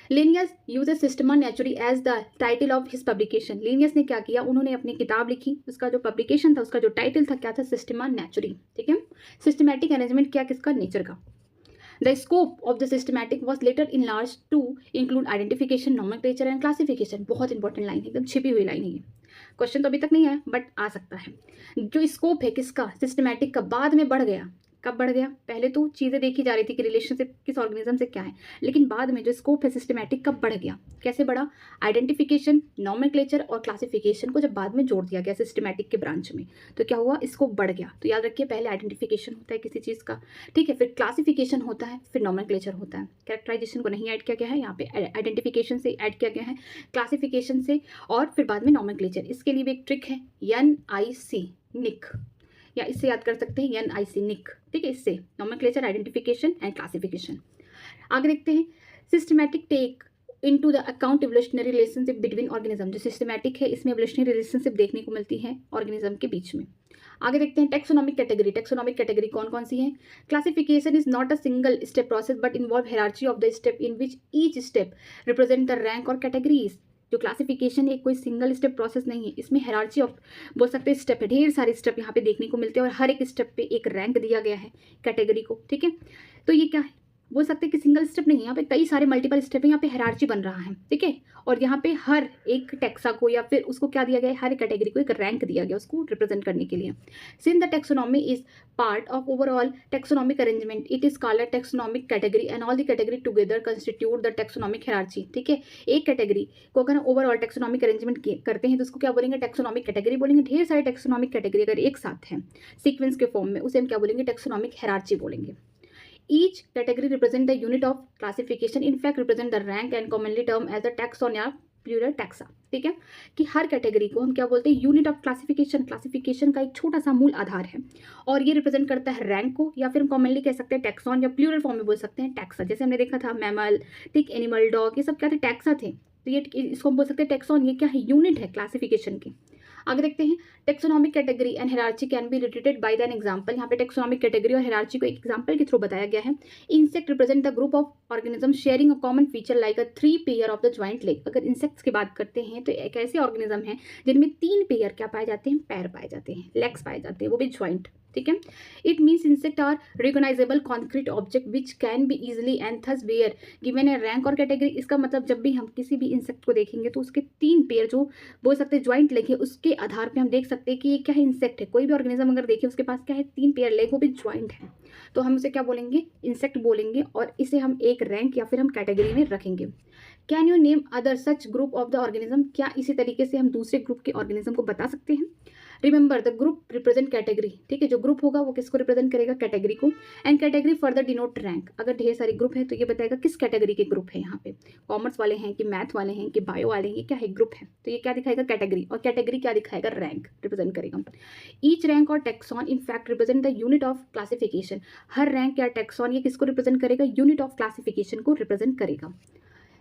Linnaeus uses Systema Naturae as the title of his publication। Linnaeus ने क्या किया, उन्होंने अपनी किताब लिखी, उसका जो पब्लिकेशन था उसका जो टाइटल था क्या था, Systema Naturae। ठीक है, सिस्टमैटिक अरेंजमेंट क्या किसका, नेचर का। The scope of the systematic was later enlarged to include identification, nomenclature and classification। बहुत इंपॉर्टेंट लाइन है, एकदम छिपी हुई लाइन है ये, क्वेश्चन तो अभी तक नहीं है बट आ सकता है। जो स्कोप है किसका, सिस्टमैटिक का, बाद में बढ़ गया। कब बढ़ गया, पहले तो चीज़ें देखी जा रही थी कि रिलेशनशिप किस ऑर्गेनिज्म से क्या है, लेकिन बाद में जो स्कोप है सिस्टमैटिक का बढ़ गया। कैसे बढ़ा, आइडेंटिफिकेशन, नॉमेनक्लेचर और क्लासिफिकेशन को जब बाद में जोड़ दिया गया सिस्टमैटिक के ब्रांच में, तो क्या हुआ, स्कोप बढ़ गया। तो याद रखिए, पहले आइडेंटिफिकेशन होता है किसी चीज़ का, ठीक है, फिर क्लासिफिकेशन होता है, फिर नॉमेनक्लेचर होता है। कैरेक्टराइजेशन को नहीं ऐड किया गया है यहाँ पे, आइडेंटिफिकेशन से ऐड किया गया है, क्लासिफिकेशन से, और फिर बाद में नॉमेनक्लेचर। इसके लिए भी एक ट्रिक है, NIC, निक, या इससे याद कर सकते हैं NIC, निक। ठीक है, इससे नॉमेनक्लेचर, आइडेंटिफिकेशन एंड क्लासिफिकेशन। आगे देखते हैं, systematic take into the account evolutionary relationship between organism. जो सिस्टमैटिक है इसमें इवोल्यूशनरी रिलेशनशिप देखने को मिलती है ऑर्गेनिज्म के बीच में। आगे देखते हैं टेक्सोनॉमिक कैटेगरी। टेक्सोनॉमिक कैटेगरी कौन कौन सी है, classification is not a single step process but involve hierarchy of the step in which each step represent the rank और कैटेगरीज। जो क्लासिफिकेशन है कोई सिंगल स्टेप प्रोसेस नहीं है, इसमें हायरार्की ऑफ बोल सकते हैं स्टेप है, ढेर सारे स्टेप यहाँ पे देखने को मिलते हैं और हर एक स्टेप पे एक रैंक दिया गया है कैटेगरी को। ठीक है, तो ये क्या है, बोल सकते हैं कि सिंगल स्टेप नहीं है, यहाँ पे कई सारे मल्टीपल स्टेप है, यहाँ पे हायरार्की बन रहा है। ठीक है, और यहाँ पे हर एक टेक्सा को या फिर उसको क्या दिया गया है, हर एक कैटेगरी को एक रैंक दिया गया उसको रिप्रेजेंट करने के लिए। Since the taxonomy is part of overall taxonomic arrangement it is called a taxonomic category and all the category together constitute the taxonomic hierarchy. ठीक है, एक कैटेगरी को अगर ओवरऑल टेक्सोनॉमिक अरेंजमेंट करते हैं तो उसको क्या बोलेंगे, टेक्सोनॉमिक कैटेगरी बोलेंगे। ढेर सारे टेक्सोनॉमिक कैटेगरी अगर एक साथ हैं सीक्वेंस के फॉर्म में, उसे हम क्या बोलेंगे, टेक्सोनॉमिक हायरार्की बोलेंगे। Each category represent the unit of classification, in fact represent the rank and commonly term as the taxon या प्लूरल टैक्सा। ठीक है, कि हर कैटेगरी को हम क्या बोलते हैं, यूनिट ऑफ क्लासिफिकेशन। क्लासिफिकेशन का एक छोटा सा मूल आधार है और ये रिप्रेजेंट करता है रैंक को, या फिर हम कॉमनली कह सकते हैं टैक्सॉन, या प्लूरल फॉर्म में बोल सकते हैं टैक्सा। जैसे हमने देखा था मैमल, ठीक, एनिमल, डॉग, ये सब क्या थे, टैक्सा थे। तो ये इसको हम बोल सकते हैं टैक्सॉन, ये क्या है, यूनिट है क्लासिफिकेशन की। आगे देखते हैं, taxonomic category and hierarchy can be related by N example. यहाँ पे टेक्सोनॉमिक कैटेगरी और हायरार्की को एक एग्जांपल के थ्रू बताया गया है। Insect represent the group of organism sharing a common feature like a 3 pair of the joint leg. अगर इंसेक्ट्स की बात करते हैं तो एक ऐसे ऑर्गेनिज्म है जिनमें 3 पेयर क्या पाए जाते हैं, पैर पाए जाते हैं, लेग्स पाए जाते हैं, वो भी ज्वाइंट। ठीक है, it means insect are recognisable concrete object which can be easily and thus were given a rank और कैटेगरी। इसका मतलब जब भी हम किसी भी इंसेक्ट को देखेंगे तो उसके 3 पेयर जो बोल सकते हैं ज्वाइंट लेग है, उसके आधार पे हम देख सकते हैं कि ये क्या है, इंसेक्ट है। कोई भी ऑर्गेनिज्म अगर देखें उसके पास क्या है, 3 पेयर लेग, वो भी ज्वाइंट है, तो हम उसे क्या बोलेंगे, इंसेक्ट बोलेंगे, और इसे हम एक रैंक या फिर हम कैटेगरी में रखेंगे। Can you name other such group of the organism. क्या इसी तरीके से हम दूसरे ग्रुप के ऑर्गेनिज्म को बता सकते हैं। Remember the group represent category. ठीक है, जो ग्रुप होगा वो किसको रिप्रेजेंट करेगा, कैटेगरी को। And category further denote rank. अगर ढेर सारे ग्रुप है तो ये बताएगा किस कैटेगरी के ग्रुप है। यहाँ पे कॉमर्स वाले हैं कि मैथ वाले हैं कि बायो वाले हैं, ये क्या है, ग्रुप है, तो ये क्या दिखाएगा, कैटेगरी, और कैटेगरी क्या दिखाएगा, रैंक रिप्रेजेंट करेगा। ईच रैंक और tax on in fact represent the unit of classification. Her rank या टेक्सॉन ये किसको रिप्रेजेंट करेगा, यूनिट ऑफ क्लासिफिकेशन को रिप्रेजेंट करेगा।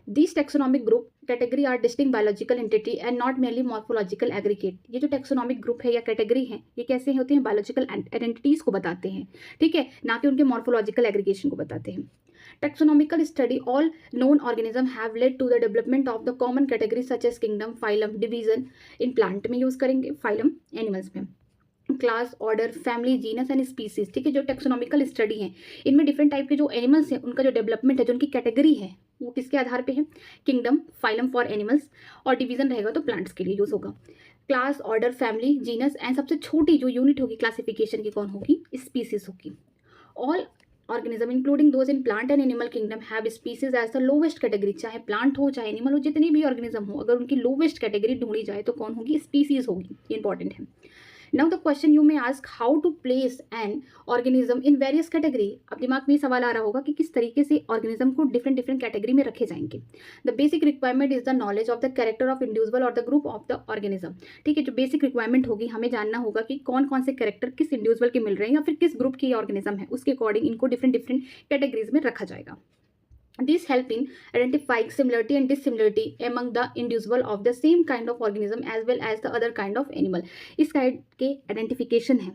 These taxonomic group category are distinct biological entity and not merely morphological aggregate। ये जो taxonomic group है या कैटेगरी है, ये कैसे होते हैं, बायोलॉजिकल आइडेंटिटीज को बताते हैं। ठीक है, ना कि उनके मॉर्फोलॉजिकल एग्रीगेशन को बताते हैं। Taxonomical study all known organisms have led to the development of the common categories such as kingdom, phylum, division in plant में यूज करेंगे, phylum एनिमल्स में, class, order, family, genus and species. ठीक है, जो taxonomical study है इनमें different type के जो एनिमल्स हैं उनका जो डेवलपमेंट है, जो उनकी कैटेगरी है, वो किसके आधार पे है, किंगडम, फाइलम फॉर एनिमल्स, और डिवीजन रहेगा तो प्लांट्स के लिए यूज होगा। Class, order, family, genus and सबसे छोटी जो यूनिट होगी क्लासिफिकेशन की कौन होगी, स्पीसीज होगी। All organism including those in plant and animal kingdom have species as the lowest category. चाहे प्लांट हो चाहे एनिमल हो, जितनी भी ऑर्गेनिज्म हो, अगर उनकी लोवेस्ट कैटेगरी ढूंढी जाए तो कौन होगी, स्पीसीज होगी। ये इंपॉर्टेंट है। Now the question you may ask how to place an organism in various category। अब दिमाग में ये सवाल आ रहा होगा कि किस तरीके से ऑर्गेनिज्म को डिफरेंट कैटेगरी में रखे जाएंगे। The basic requirement is the knowledge of the character of individual और the group of the organism. ठीक है, जो बेसिक रिक्वायरमेंट होगी, हमें जानना होगा कि कौन कौन से कैरेक्टर किस इंडिविजुअल के मिल रहे हैं या फिर किस ग्रुप की ऑर्गेनिज्म है, उसके अकॉर्डिंग इनको डिफरेंट कैटेगरीज में रखा जाएगा। This help in identifying similarity and dissimilarity among the individual of the same kind of organism as well as the other kind of animal. इस kind के identification है,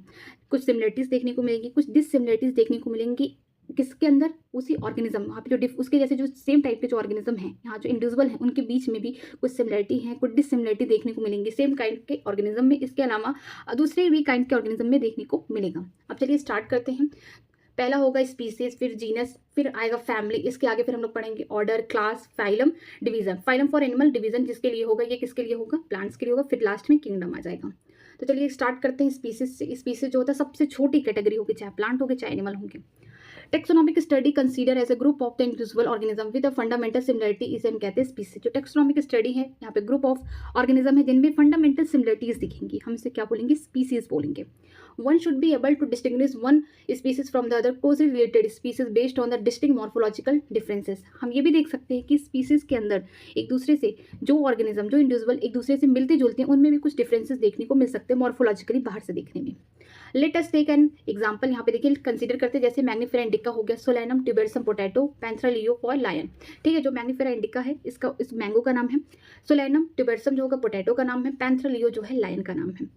कुछ similarities देखने को मिलेंगी, कुछ dissimilarities देखने को मिलेंगी किसके अंदर, उसी ऑर्गेनिज्म, वहाँ पे जो उसके जैसे जो सेम टाइप के जो ऑर्गेनिज्म हैं, यहाँ जो इंडिविजुअल हैं उनके बीच में भी कुछ सिमिलरिटी है, कुछ डिससिमिलरिटी देखने को मिलेंगी सेम काइंड के ऑर्गेनिज्म में, इसके अलावा दूसरे भी काइंड के ऑर्गेनिज्म में देखने को मिलेगा। अब चलिए स्टार्ट करते हैं। पहला होगा स्पीसीज, फिर जीनस, फिर आएगा फैमिली, इसके आगे फिर हम लोग पढ़ेंगे order, class, phylum, division. Phylum for animal, division जिसके लिए होगा, ये किसके लिए होगा, प्लांट्स के लिए होगा, फिर लास्ट में किंगडम आ जाएगा। तो चलिए स्टार्ट करते हैं स्पीसीज से। स्पीसीज जो होता है सबसे छोटी कैटेगरी होगी, चाहे प्लांट होगी चाहे एनिमल होंगे। Taxonomic study consider as a group of the individual organism with a fundamental similarity, इसे हम कहते हैं स्पीसीज। जो टेक्सोनॉमिक स्टडी है, यहाँ पे ग्रुप ऑफ ऑर्गेनिज्म है जिनमें फंडामेंटल सिमिलरिटीज दिखेंगी, हम इसे क्या बोलेंगे, स्पीसीज बोलेंगे। One should be able to distinguish one species from the other closely related species based on the distinct morphological differences. हम ये भी देख सकते हैं कि स्पीसीज के अंदर एक दूसरे से जो ऑर्गेनिज्म, जो इंडिविजुअल एक दूसरे से मिलते जुलते हैं, उनमें भी कुछ डिफरेंसेस देखने को मिल सकते हैं मॉर्फोलॉजिकली बाहर से देखने में। Let us take an example, यहाँ पे देखिए कंसीडर करते हैं, जैसे मैग्निफेरा इंडिका हो गया, solanum tuberosum potato, panthera leo for lion. ठीक है, जो मैग्निफेरा इंडिका है इसका इस मैंगो का नाम है, सोलैनम ट्यूबेरसम जो होगा पोटैटो का नाम है, पैंथरा लियो जो है लायन का नाम है।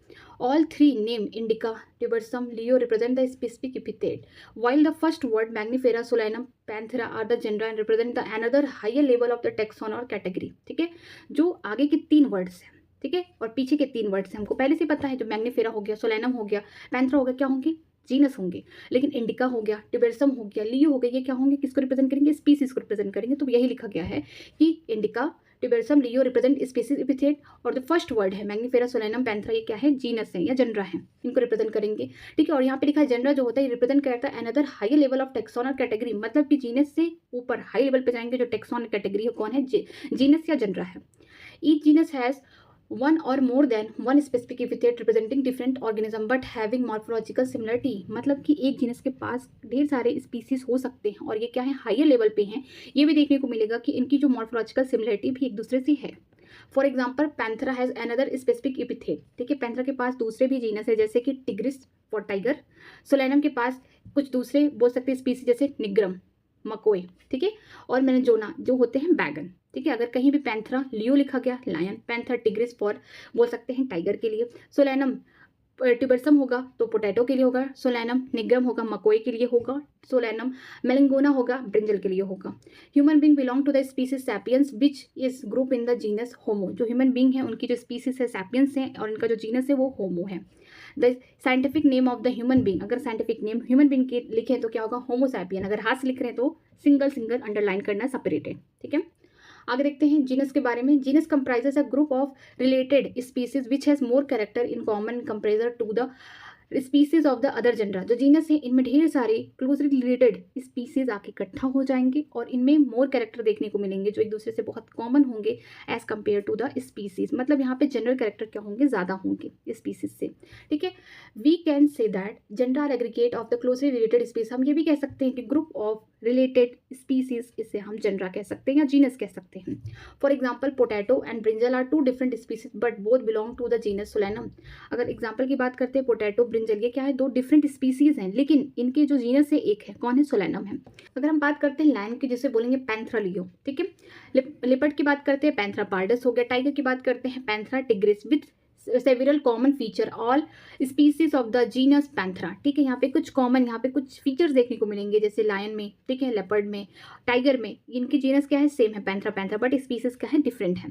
All three name indica, tuberosum, leo represent the specific epithet, while the first word mangifera, solanum, panthera are the genera and represent the another higher level of the taxon और category। ठीक है, जो आगे के 3 words हैं, ठीक है, और पीछे के 3 वर्ड्स हैं, हमको पहले से पता है, जो मैग्निफेरा हो गया, सोलैनम हो गया, पैंथेरा हो गया, क्या होंगे, जीनस होंगे। लेकिन इंडिका हो गया, ट्यूबेरसम हो गया, लियो हो गया, ये क्या होंगे, किसको रिप्रेजेंट करेंगे, स्पीसीज को रिप्रेजेंट करेंगे। तो यही लिखा गया है कि indica, tuberosum, leo represent species epithet, और जो फर्स्ट वर्ड है मैग्निफेरा, सोलैनम, पैंथेरा, ये क्या है, जीनस है या जनरा है, इनको रिप्रेजेंट करेंगे। ठीक है, और यहाँ पे लिखा है जनरा जो होता है ये रिप्रेजेंट करता है another high level of tax on और कैटेगरी, मतलब कि जीनस से ऊपर हाई लेवल पे जाएंगे जो टेक्सॉन कैटेगरी है, कौन है, जीनस या जनरा है। Each genus has one or more than one specific epithet representing different organism but having morphological similarity, मतलब कि एक जीनस के पास ढेर सारे स्पीसीज हो सकते हैं और ये क्या है, हायर लेवल पे हैं। ये भी देखने को मिलेगा कि इनकी जो मॉर्फोलॉजिकल सिमिलरिटी भी एक दूसरे से है। For example Panthera has another specific epithet. ठीक है, पैंथेरा के पास दूसरे भी जीनस है जैसे कि टिग्रिस फॉर टाइगर, सोलैनम के पास कुछ दूसरे बोल सकते हैं स्पीसीज जैसे निग्रम, मकोए, ठीक है, और मेनेंजोना जो होते हैं बैगन। ठीक है, अगर कहीं भी पैंथेरा लियो लिखा गया लायन, पैंथेरा टिग्रिस फॉर बोल सकते हैं टाइगर के लिए, सोलैनम ट्यूबेरसम होगा तो पोटैटो के लिए होगा, सोलैनम निग्रम होगा मकोए के लिए होगा, सोलैनम मेलिंगोना होगा ब्रिंजल के लिए होगा। Human being belong to the species sapiens which is group in the genus homo. जो ह्यूमन बींग है उनकी जो स्पीसीज है सैपियंस है और इनका जो जीनस है वो होमो है। The scientific name of the human being, अगर साइंटिफिक नेम ह्यूमन बींग के लिखे तो क्या होगा, होमो सैपियन। अगर हाथ से लिख रहे हैं तो सिंगल सिंगल अंडरलाइन करना, सेपरेटेड। ठीक है, आगे देखते हैं जीनस के बारे में। Genus comprises a group of related species which has more character in common comparison to the species of the other genera. जो जीनस है इनमें ढेर सारे क्लोजली रिलेटेड स्पीसीज आके इकट्ठा हो जाएंगे और इनमें मोर कैरेक्टर देखने को मिलेंगे जो एक दूसरे से बहुत कॉमन होंगे as compare to the species. मतलब यहाँ पे जनरल कैरेक्टर क्या होंगे, ज़्यादा होंगे स्पीसीज से। ठीक है, we can say that genera aggregate of the closely related species. हम ये भी कह सकते हैं कि ग्रुप ऑफ रिलेटेड स्पीसीज, इसे हम जनरा कह सकते हैं या जीनस कह सकते हैं। For example potato and brinjal are 2 different species but both belong to the genus Solanum. अगर एग्जाम्पल की बात करते हैं पोटैटो ब्रिंजल, ये क्या है, 2 डिफरेंट स्पीसीज हैं लेकिन इनके जो जीनस है एक है, कौन है, सोलैनम है। अगर हम बात करते हैं लायन की, जिसे बोलेंगे पैंथेरा लियो। ठीक है, लेपर्ड की बात करते हैं पैंथेरा पार्डस हो गया, टाइगर की बात करते हैं Panthera tigris with several common feature all species of the genus Panthera. ठीक है, यहाँ पे कुछ कॉमन, यहाँ पे कुछ फीचर्स देखने को मिलेंगे जैसे लायन में, ठीक है, लेपर्ड में, टाइगर में। इनकी जीनस क्या है, सेम है पैंथेरा बट स्पीसीज क्या है, डिफरेंट है।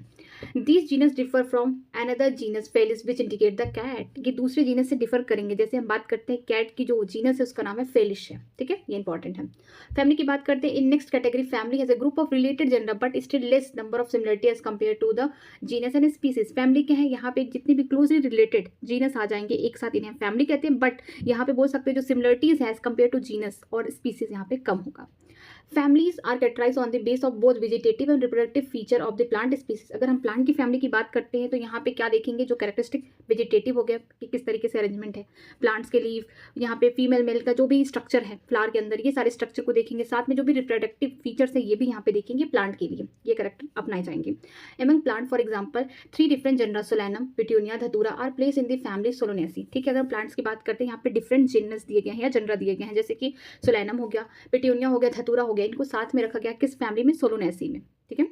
This genus differ from another genus Felis which indicate the cat. ये दूसरे जीनस से डिफर करेंगे। जैसे हम बात करते हैं कैट की जो जीनस है उसका नाम है फेलिश है। ठीक है, ये इंपॉर्टेंट है। फैमिली की बात करते हैं। In next category family has a group of related genera but still less number of similarity as compare to the genus and species. Family क्या है, यहाँ पे जितनी भी क्लोजली रिलेटेड जीनस आ जाएंगे एक साथ, इन्हें फैमिली कहते हैं। बट यहाँ पे बोल सकते हैं जो सिमिलरिटीज है एज कम्पेयर टू जीनस और स्पीसीज यहाँ पे कम होगा। Families are characterize on the base of both vegetative and reproductive feature of the plant species. अगर हम प्लांट की फैमिली की बात करते हैं तो यहाँ पे क्या देखेंगे, जो कैरेक्टरिस्टिक वेजिटेटिव हो गया कि किस तरीके से अरेंजमेंट है प्लांट्स के लीफ, यहाँ पे फीमेल मेल का जो भी स्ट्रक्चर है फ्लावर के अंदर, ये सारे स्ट्रक्चर को देखेंगे। साथ में जो भी रिप्रोडक्टिव फीचर्स है ये भी यहाँ पे देखेंगे प्लांट के लिए, ये कैरेक्टर अपनाए जाएंगे। Among plant for example 3 different genera Solanum, Petunia, Datura are place in the family Solanaceae. ठीक है, अगर प्लांट्स की बात करते हैं यहाँ पे डिफरेंट जीनस दिए गए हैं या जनरा दिए गए हैं, जैसे कि सोलैनम हो गया, पिट्यूनिया हो गया, धतूरा हो गया, गया, इनको साथ में रखा गया किस फैमिली में, सोलोनेसी में, ठीक है।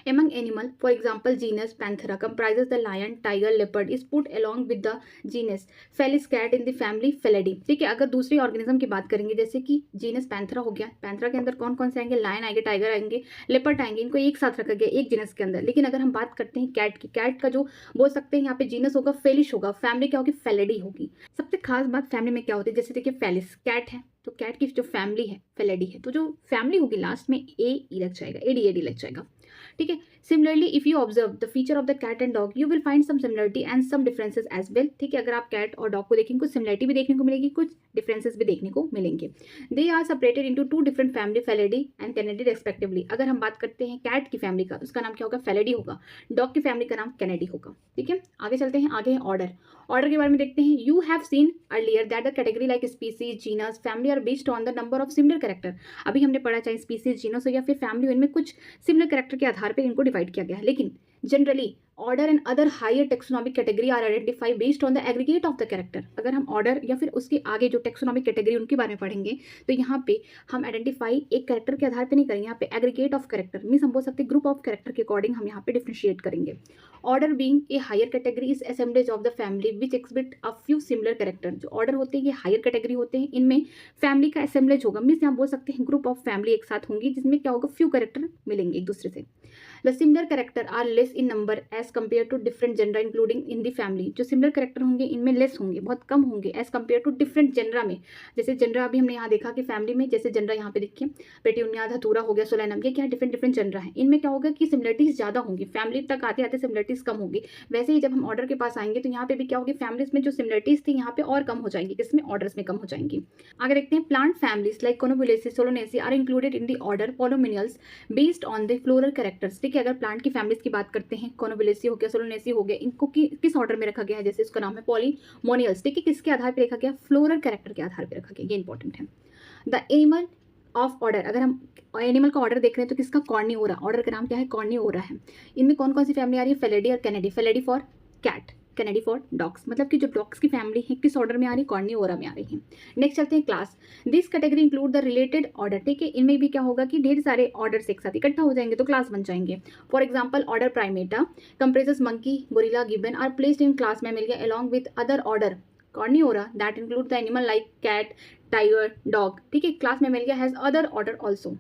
Among animal, for example, genus Panthera comprises the lion, tiger, leopard is put along with the genus Felis cat in the family Felidae। ठीक है, अगर दूसरे ऑर्गेनिज्म की बात करेंगे जैसे कि जीनस पैंथरा हो गया, पैंथरा के अंदर कौन कौन से आएंगे, लायन आएंगे, टाइगर आएंगे, लेपर्ड आएंगे, इनको एक साथ रखा गया एक जीनस के अंदर। लेकिन अगर हम बात करते हैं कैट की, कैट का जो बोल सकते हैं यहाँ पे जीनस होगा फेलिश होगा, फैमिली क्या होगी, फेलिडी होगी। सबसे खास बात फैमिली में क्या होती है, जैसे देखिए फेलिस कैट है तो कैट की जो फैमिली है फेलिडी है, तो जो फैमिली होगी लास्ट में ए लग जाएगा, एडी लग जाएगा, ठीक है। Similarly if you observe the feature of the cat and dog you will find some similarity and some differences as well. ठीक है, अगर आप कैट और डॉग को देखेंगे कुछ सिमिलरिटी भी देखने को मिलेगी, कुछ डिफरेंसेस भी देखने को मिलेंगे। They are separated into two different family, Felidae and Canidae respectively. अगर हम बात करते हैं कैट की फैमिली का, उसका नाम क्या होगा, फेलिडी होगा, डॉग की फैमिली का नाम कैनेडी होगा, ठीक है। आगे चलते हैं, आगे है ऑर्डर। ऑर्डर के बारे में देखते हैं। You have seen earlier that the category like species, genus, family are based on the number of similar character. अभी हमने पढ़ा चाहे स्पीसीज, जीनस हो या फिर फैमिली, इनमें कुछ सिमिलर कैरेक्टर के आधार पर इनको डिवाइड किया गया है। लेकिन generally order and other higher taxonomic category are identify based on the aggregate of the character. अगर हम ऑर्डर या फिर उसके आगे जो टेक्सोनॉमिक कैटेगरी उनके बारे में पढ़ेंगे तो यहाँ पे हम आइडेंटिफाई एक कैरेक्टर के आधार पे नहीं करेंगे, यहाँ पे एग्रीगेट ऑफ कैरेक्टर मीन्स हम बोल सकते हैं ग्रुप ऑफ कैरेक्टर के अकॉर्डिंग हम यहाँ पे डिफरेंशिएट करेंगे। Order being a higher category is assemblage of the family which exhibit a few similar character. जो ऑर्डर होते हैं ये हायर कैटेगरी होते हैं, इनमें फैमिली का असेंबलेज होगा, मीन्स यहाँ बोल सकते हैं ग्रुप ऑफ फैमिली एक साथ होंगी जिसमें क्या होगा, फ्यू कैरेक्टर मिलेंगे एक दूसरे से। The similar character are less in number as compared to different genre including in the family। जो सिमिलर कैरेक्टर होंगे इनमें लेस होंगे, बहुत कम होंगे as compare to different genera में। जैसे जेनरा अभी हमने यहाँ देखा कि फैमिली में जैसे जेनरा यहाँ पे देखिए पेट्यूनिया, धतूरा हो गया, सोलैनम, ये क्या डिफरेंट डिफरेंट जेनरा है। इनमें क्या होगा कि सिमिलरिटीज ज़्यादा होंगी, फैमिली तक आते आते सिमिलरिटीज कम होगी। वैसे ही जब हम ऑर्डर के पास आएंगे तो यहाँ पे भी क्या होगी, फैमिलीज में जो सिमिलरिटीज थी यहाँ पे और कम हो जाएंगी, किसमें, ऑर्डर्स में कम हो जाएंगी। आगे देखते हैं, plant families like Convolvulaceae, Solanaceae are included in the order Polemoniales based on the floral characters. ठीक है, अगर प्लांट की फैमिलीज की बात करते हैं, कोनोबुलेसी हो गया, सोलोनेसी हो गया, इनको किस ऑर्डर में रखा गया है, जैसे इसका नाम है पॉलीमोनियल्स। ठीक है, किसके आधार पर रखा गया, फ्लोरल कैरेक्टर के आधार पर रखा गया, ये इंपॉर्टेंट है। द एनिमल ऑफ ऑर्डर, अगर हम एनिमल का ऑर्डर देख रहे हैं तो किसका, कॉर्निओरा, ऑर्डर का नाम क्या है, कॉर्निओरा है। इनमें कौन कौन सी फैमिली आ रही है, फेलिडी और Canidae. Felidae for cat, Canidae for dogs, मतलब कि जो डॉग्स की फैमिली है किस ऑर्डर में आ रही है, कॉर्निओरा में आ रही है। नेक्स्ट चलते हैं, class. This category include the related order. ठीक है, इनमें भी क्या होगा कि ढेर सारे ऑर्डर्स एक साथ इकट्ठा हो जाएंगे तो क्लास बन जाएंगे। For example order Primata comprises monkey, gorilla, gibbon are placed in class Mammalia along with other order Corneora that include the animal like cat, tiger, dog। ठीक है, class Mammalia has other order also.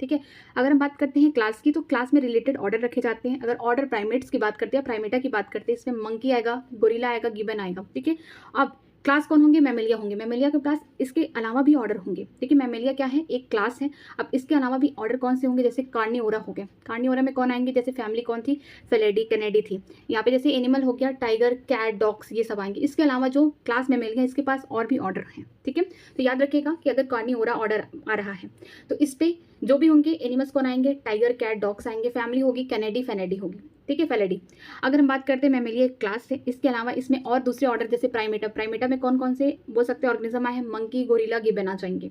ठीक है, अगर हम बात करते हैं class की तो क्लास में रिलेटेड ऑर्डर रखे जाते हैं। अगर ऑर्डर प्राइमेट्स की बात करते हैं, प्राइमेटा की बात करते हैं, इसमें मंकी आएगा, गोरिल्ला आएगा, गिबन आएगा। ठीक है, अब क्लास कौन होंगे, मैमेलिया होंगे। मैमेलिया के पास इसके अलावा भी ऑर्डर होंगे। ठीक है, मैमेलिया क्या है, एक क्लास है। अब इसके अलावा भी ऑर्डर कौन से होंगे, जैसे कार्निओरा हो गए, कार्निओरा में कौन आएंगे, जैसे फैमिली कौन थी, फेलिडी, कैनेडी थी। यहाँ पे जैसे एनिमल हो गया, टाइगर, कैट, डॉग्स, ये सब आएंगे। इसके अलावा जो क्लास मैमेलिया इसके पास और भी ऑर्डर हैं। ठीक है, तो याद रखिएगा कि अगर कार्निओरा ऑर्डर आ रहा है तो इस पे जो भी होंगे एनिमल्स कौन आएंगे, टाइगर, कैट, डॉग्स आएंगे। फैमिली होगी कैनेडी, फेनेडी होगी। ठीक है, फेलिडी। अगर हम बात करते हैं मैमेलिया क्लास से, इसके अलावा इसमें और दूसरे ऑर्डर जैसे प्राइमेटा, प्राइमेटा में कौन कौन से बोल सकते हैं ऑर्गेनिज्म आए हैं, मंकी, गोरिल्ला, गिबन आ जाएंगे।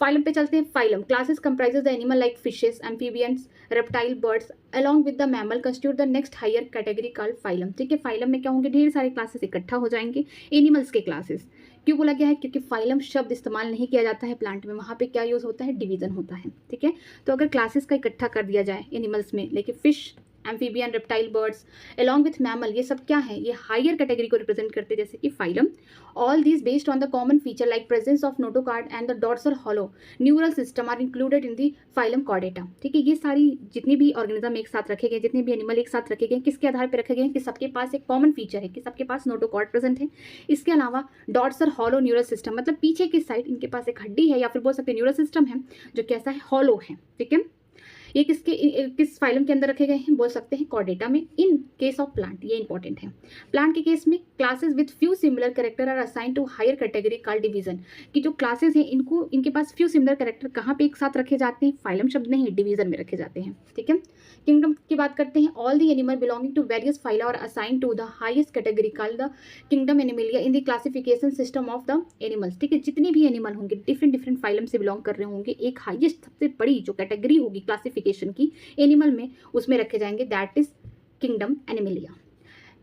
फाइलम पे चलते हैं। Phylum classes comprises the animal like fishes, amphibians, reptile, birds along with the mammal constitute the next higher category called phylum. ठीक है, फाइलम में क्या होंगे, ढेर सारे क्लासेस इकट्ठा हो जाएंगे, एनिमल्स के क्लासेस। क्यों बोला गया है, क्योंकि फाइलम शब्द इस्तेमाल नहीं किया जाता है प्लांट में, वहाँ पे क्या यूज़ होता है, डिवीजन होता है। ठीक है, तो अगर क्लासेस का इकट्ठा कर दिया जाए एनिमल्स में, लेकिन fish, amphibian, reptile, birds along with mammal, ये सब क्या है, ये हायर कैटेगरी को रिप्रेजेंट करते हैं, जैसे कि phylum. All these based on the common feature like presence of notochord and the dorsal hollow neural system are included in the phylum Chordata. ठीक है, ये सारी जितनी भी ऑर्गेनिज्म एक साथ रखे गए, जितने भी एनिमल एक साथ रखे गए, किसके आधार पर रखे गए हैं, कि सबके पास एक कॉमन फीचर है, कि सबके पास नोटोकॉर्ड प्रेजेंट है। इसके अलावा डॉर्सल हॉलो न्यूरल सिस्टम, मतलब पीछे की साइड इनके पास एक हड्डी है या फिर बोल सकते हैं न्यूरल सिस्टम है जो कैसा है, हॉलो है। ठीक है, ये किस फाइलम के अंदर रखे गए हैं, बोल सकते हैं कॉर्डेटा में। इन केस ऑफ प्लांट, ये इंपॉर्टेंट है। प्लांट के केस में classes with few similar character are assign to higher category called division. कि जो क्लासेस हैं इनको, इनके पास फ्यू सिमिलर कैरेक्टर कहाँ पे एक साथ रखे जाते हैं, फाइलम शब्द नहीं, डिवीजन में रखे जाते हैं। ठीक है, किंगडम की बात करते हैं। All the animal belonging to various phyla और assign to the highest category called the kingdom Animalia in the classification system of the animals. ठीक है, जितने भी एनिमल होंगे डिफरेंट डिफरेंट फाइलम से बिलोंग कर रहे होंगे, एक हाईएस्ट सबसे बड़ी जो कैटेगरी होगी क्लासिफिकेशन की एनिमल में, उसमें रखे जाएंगे, that is kingdom Animalia.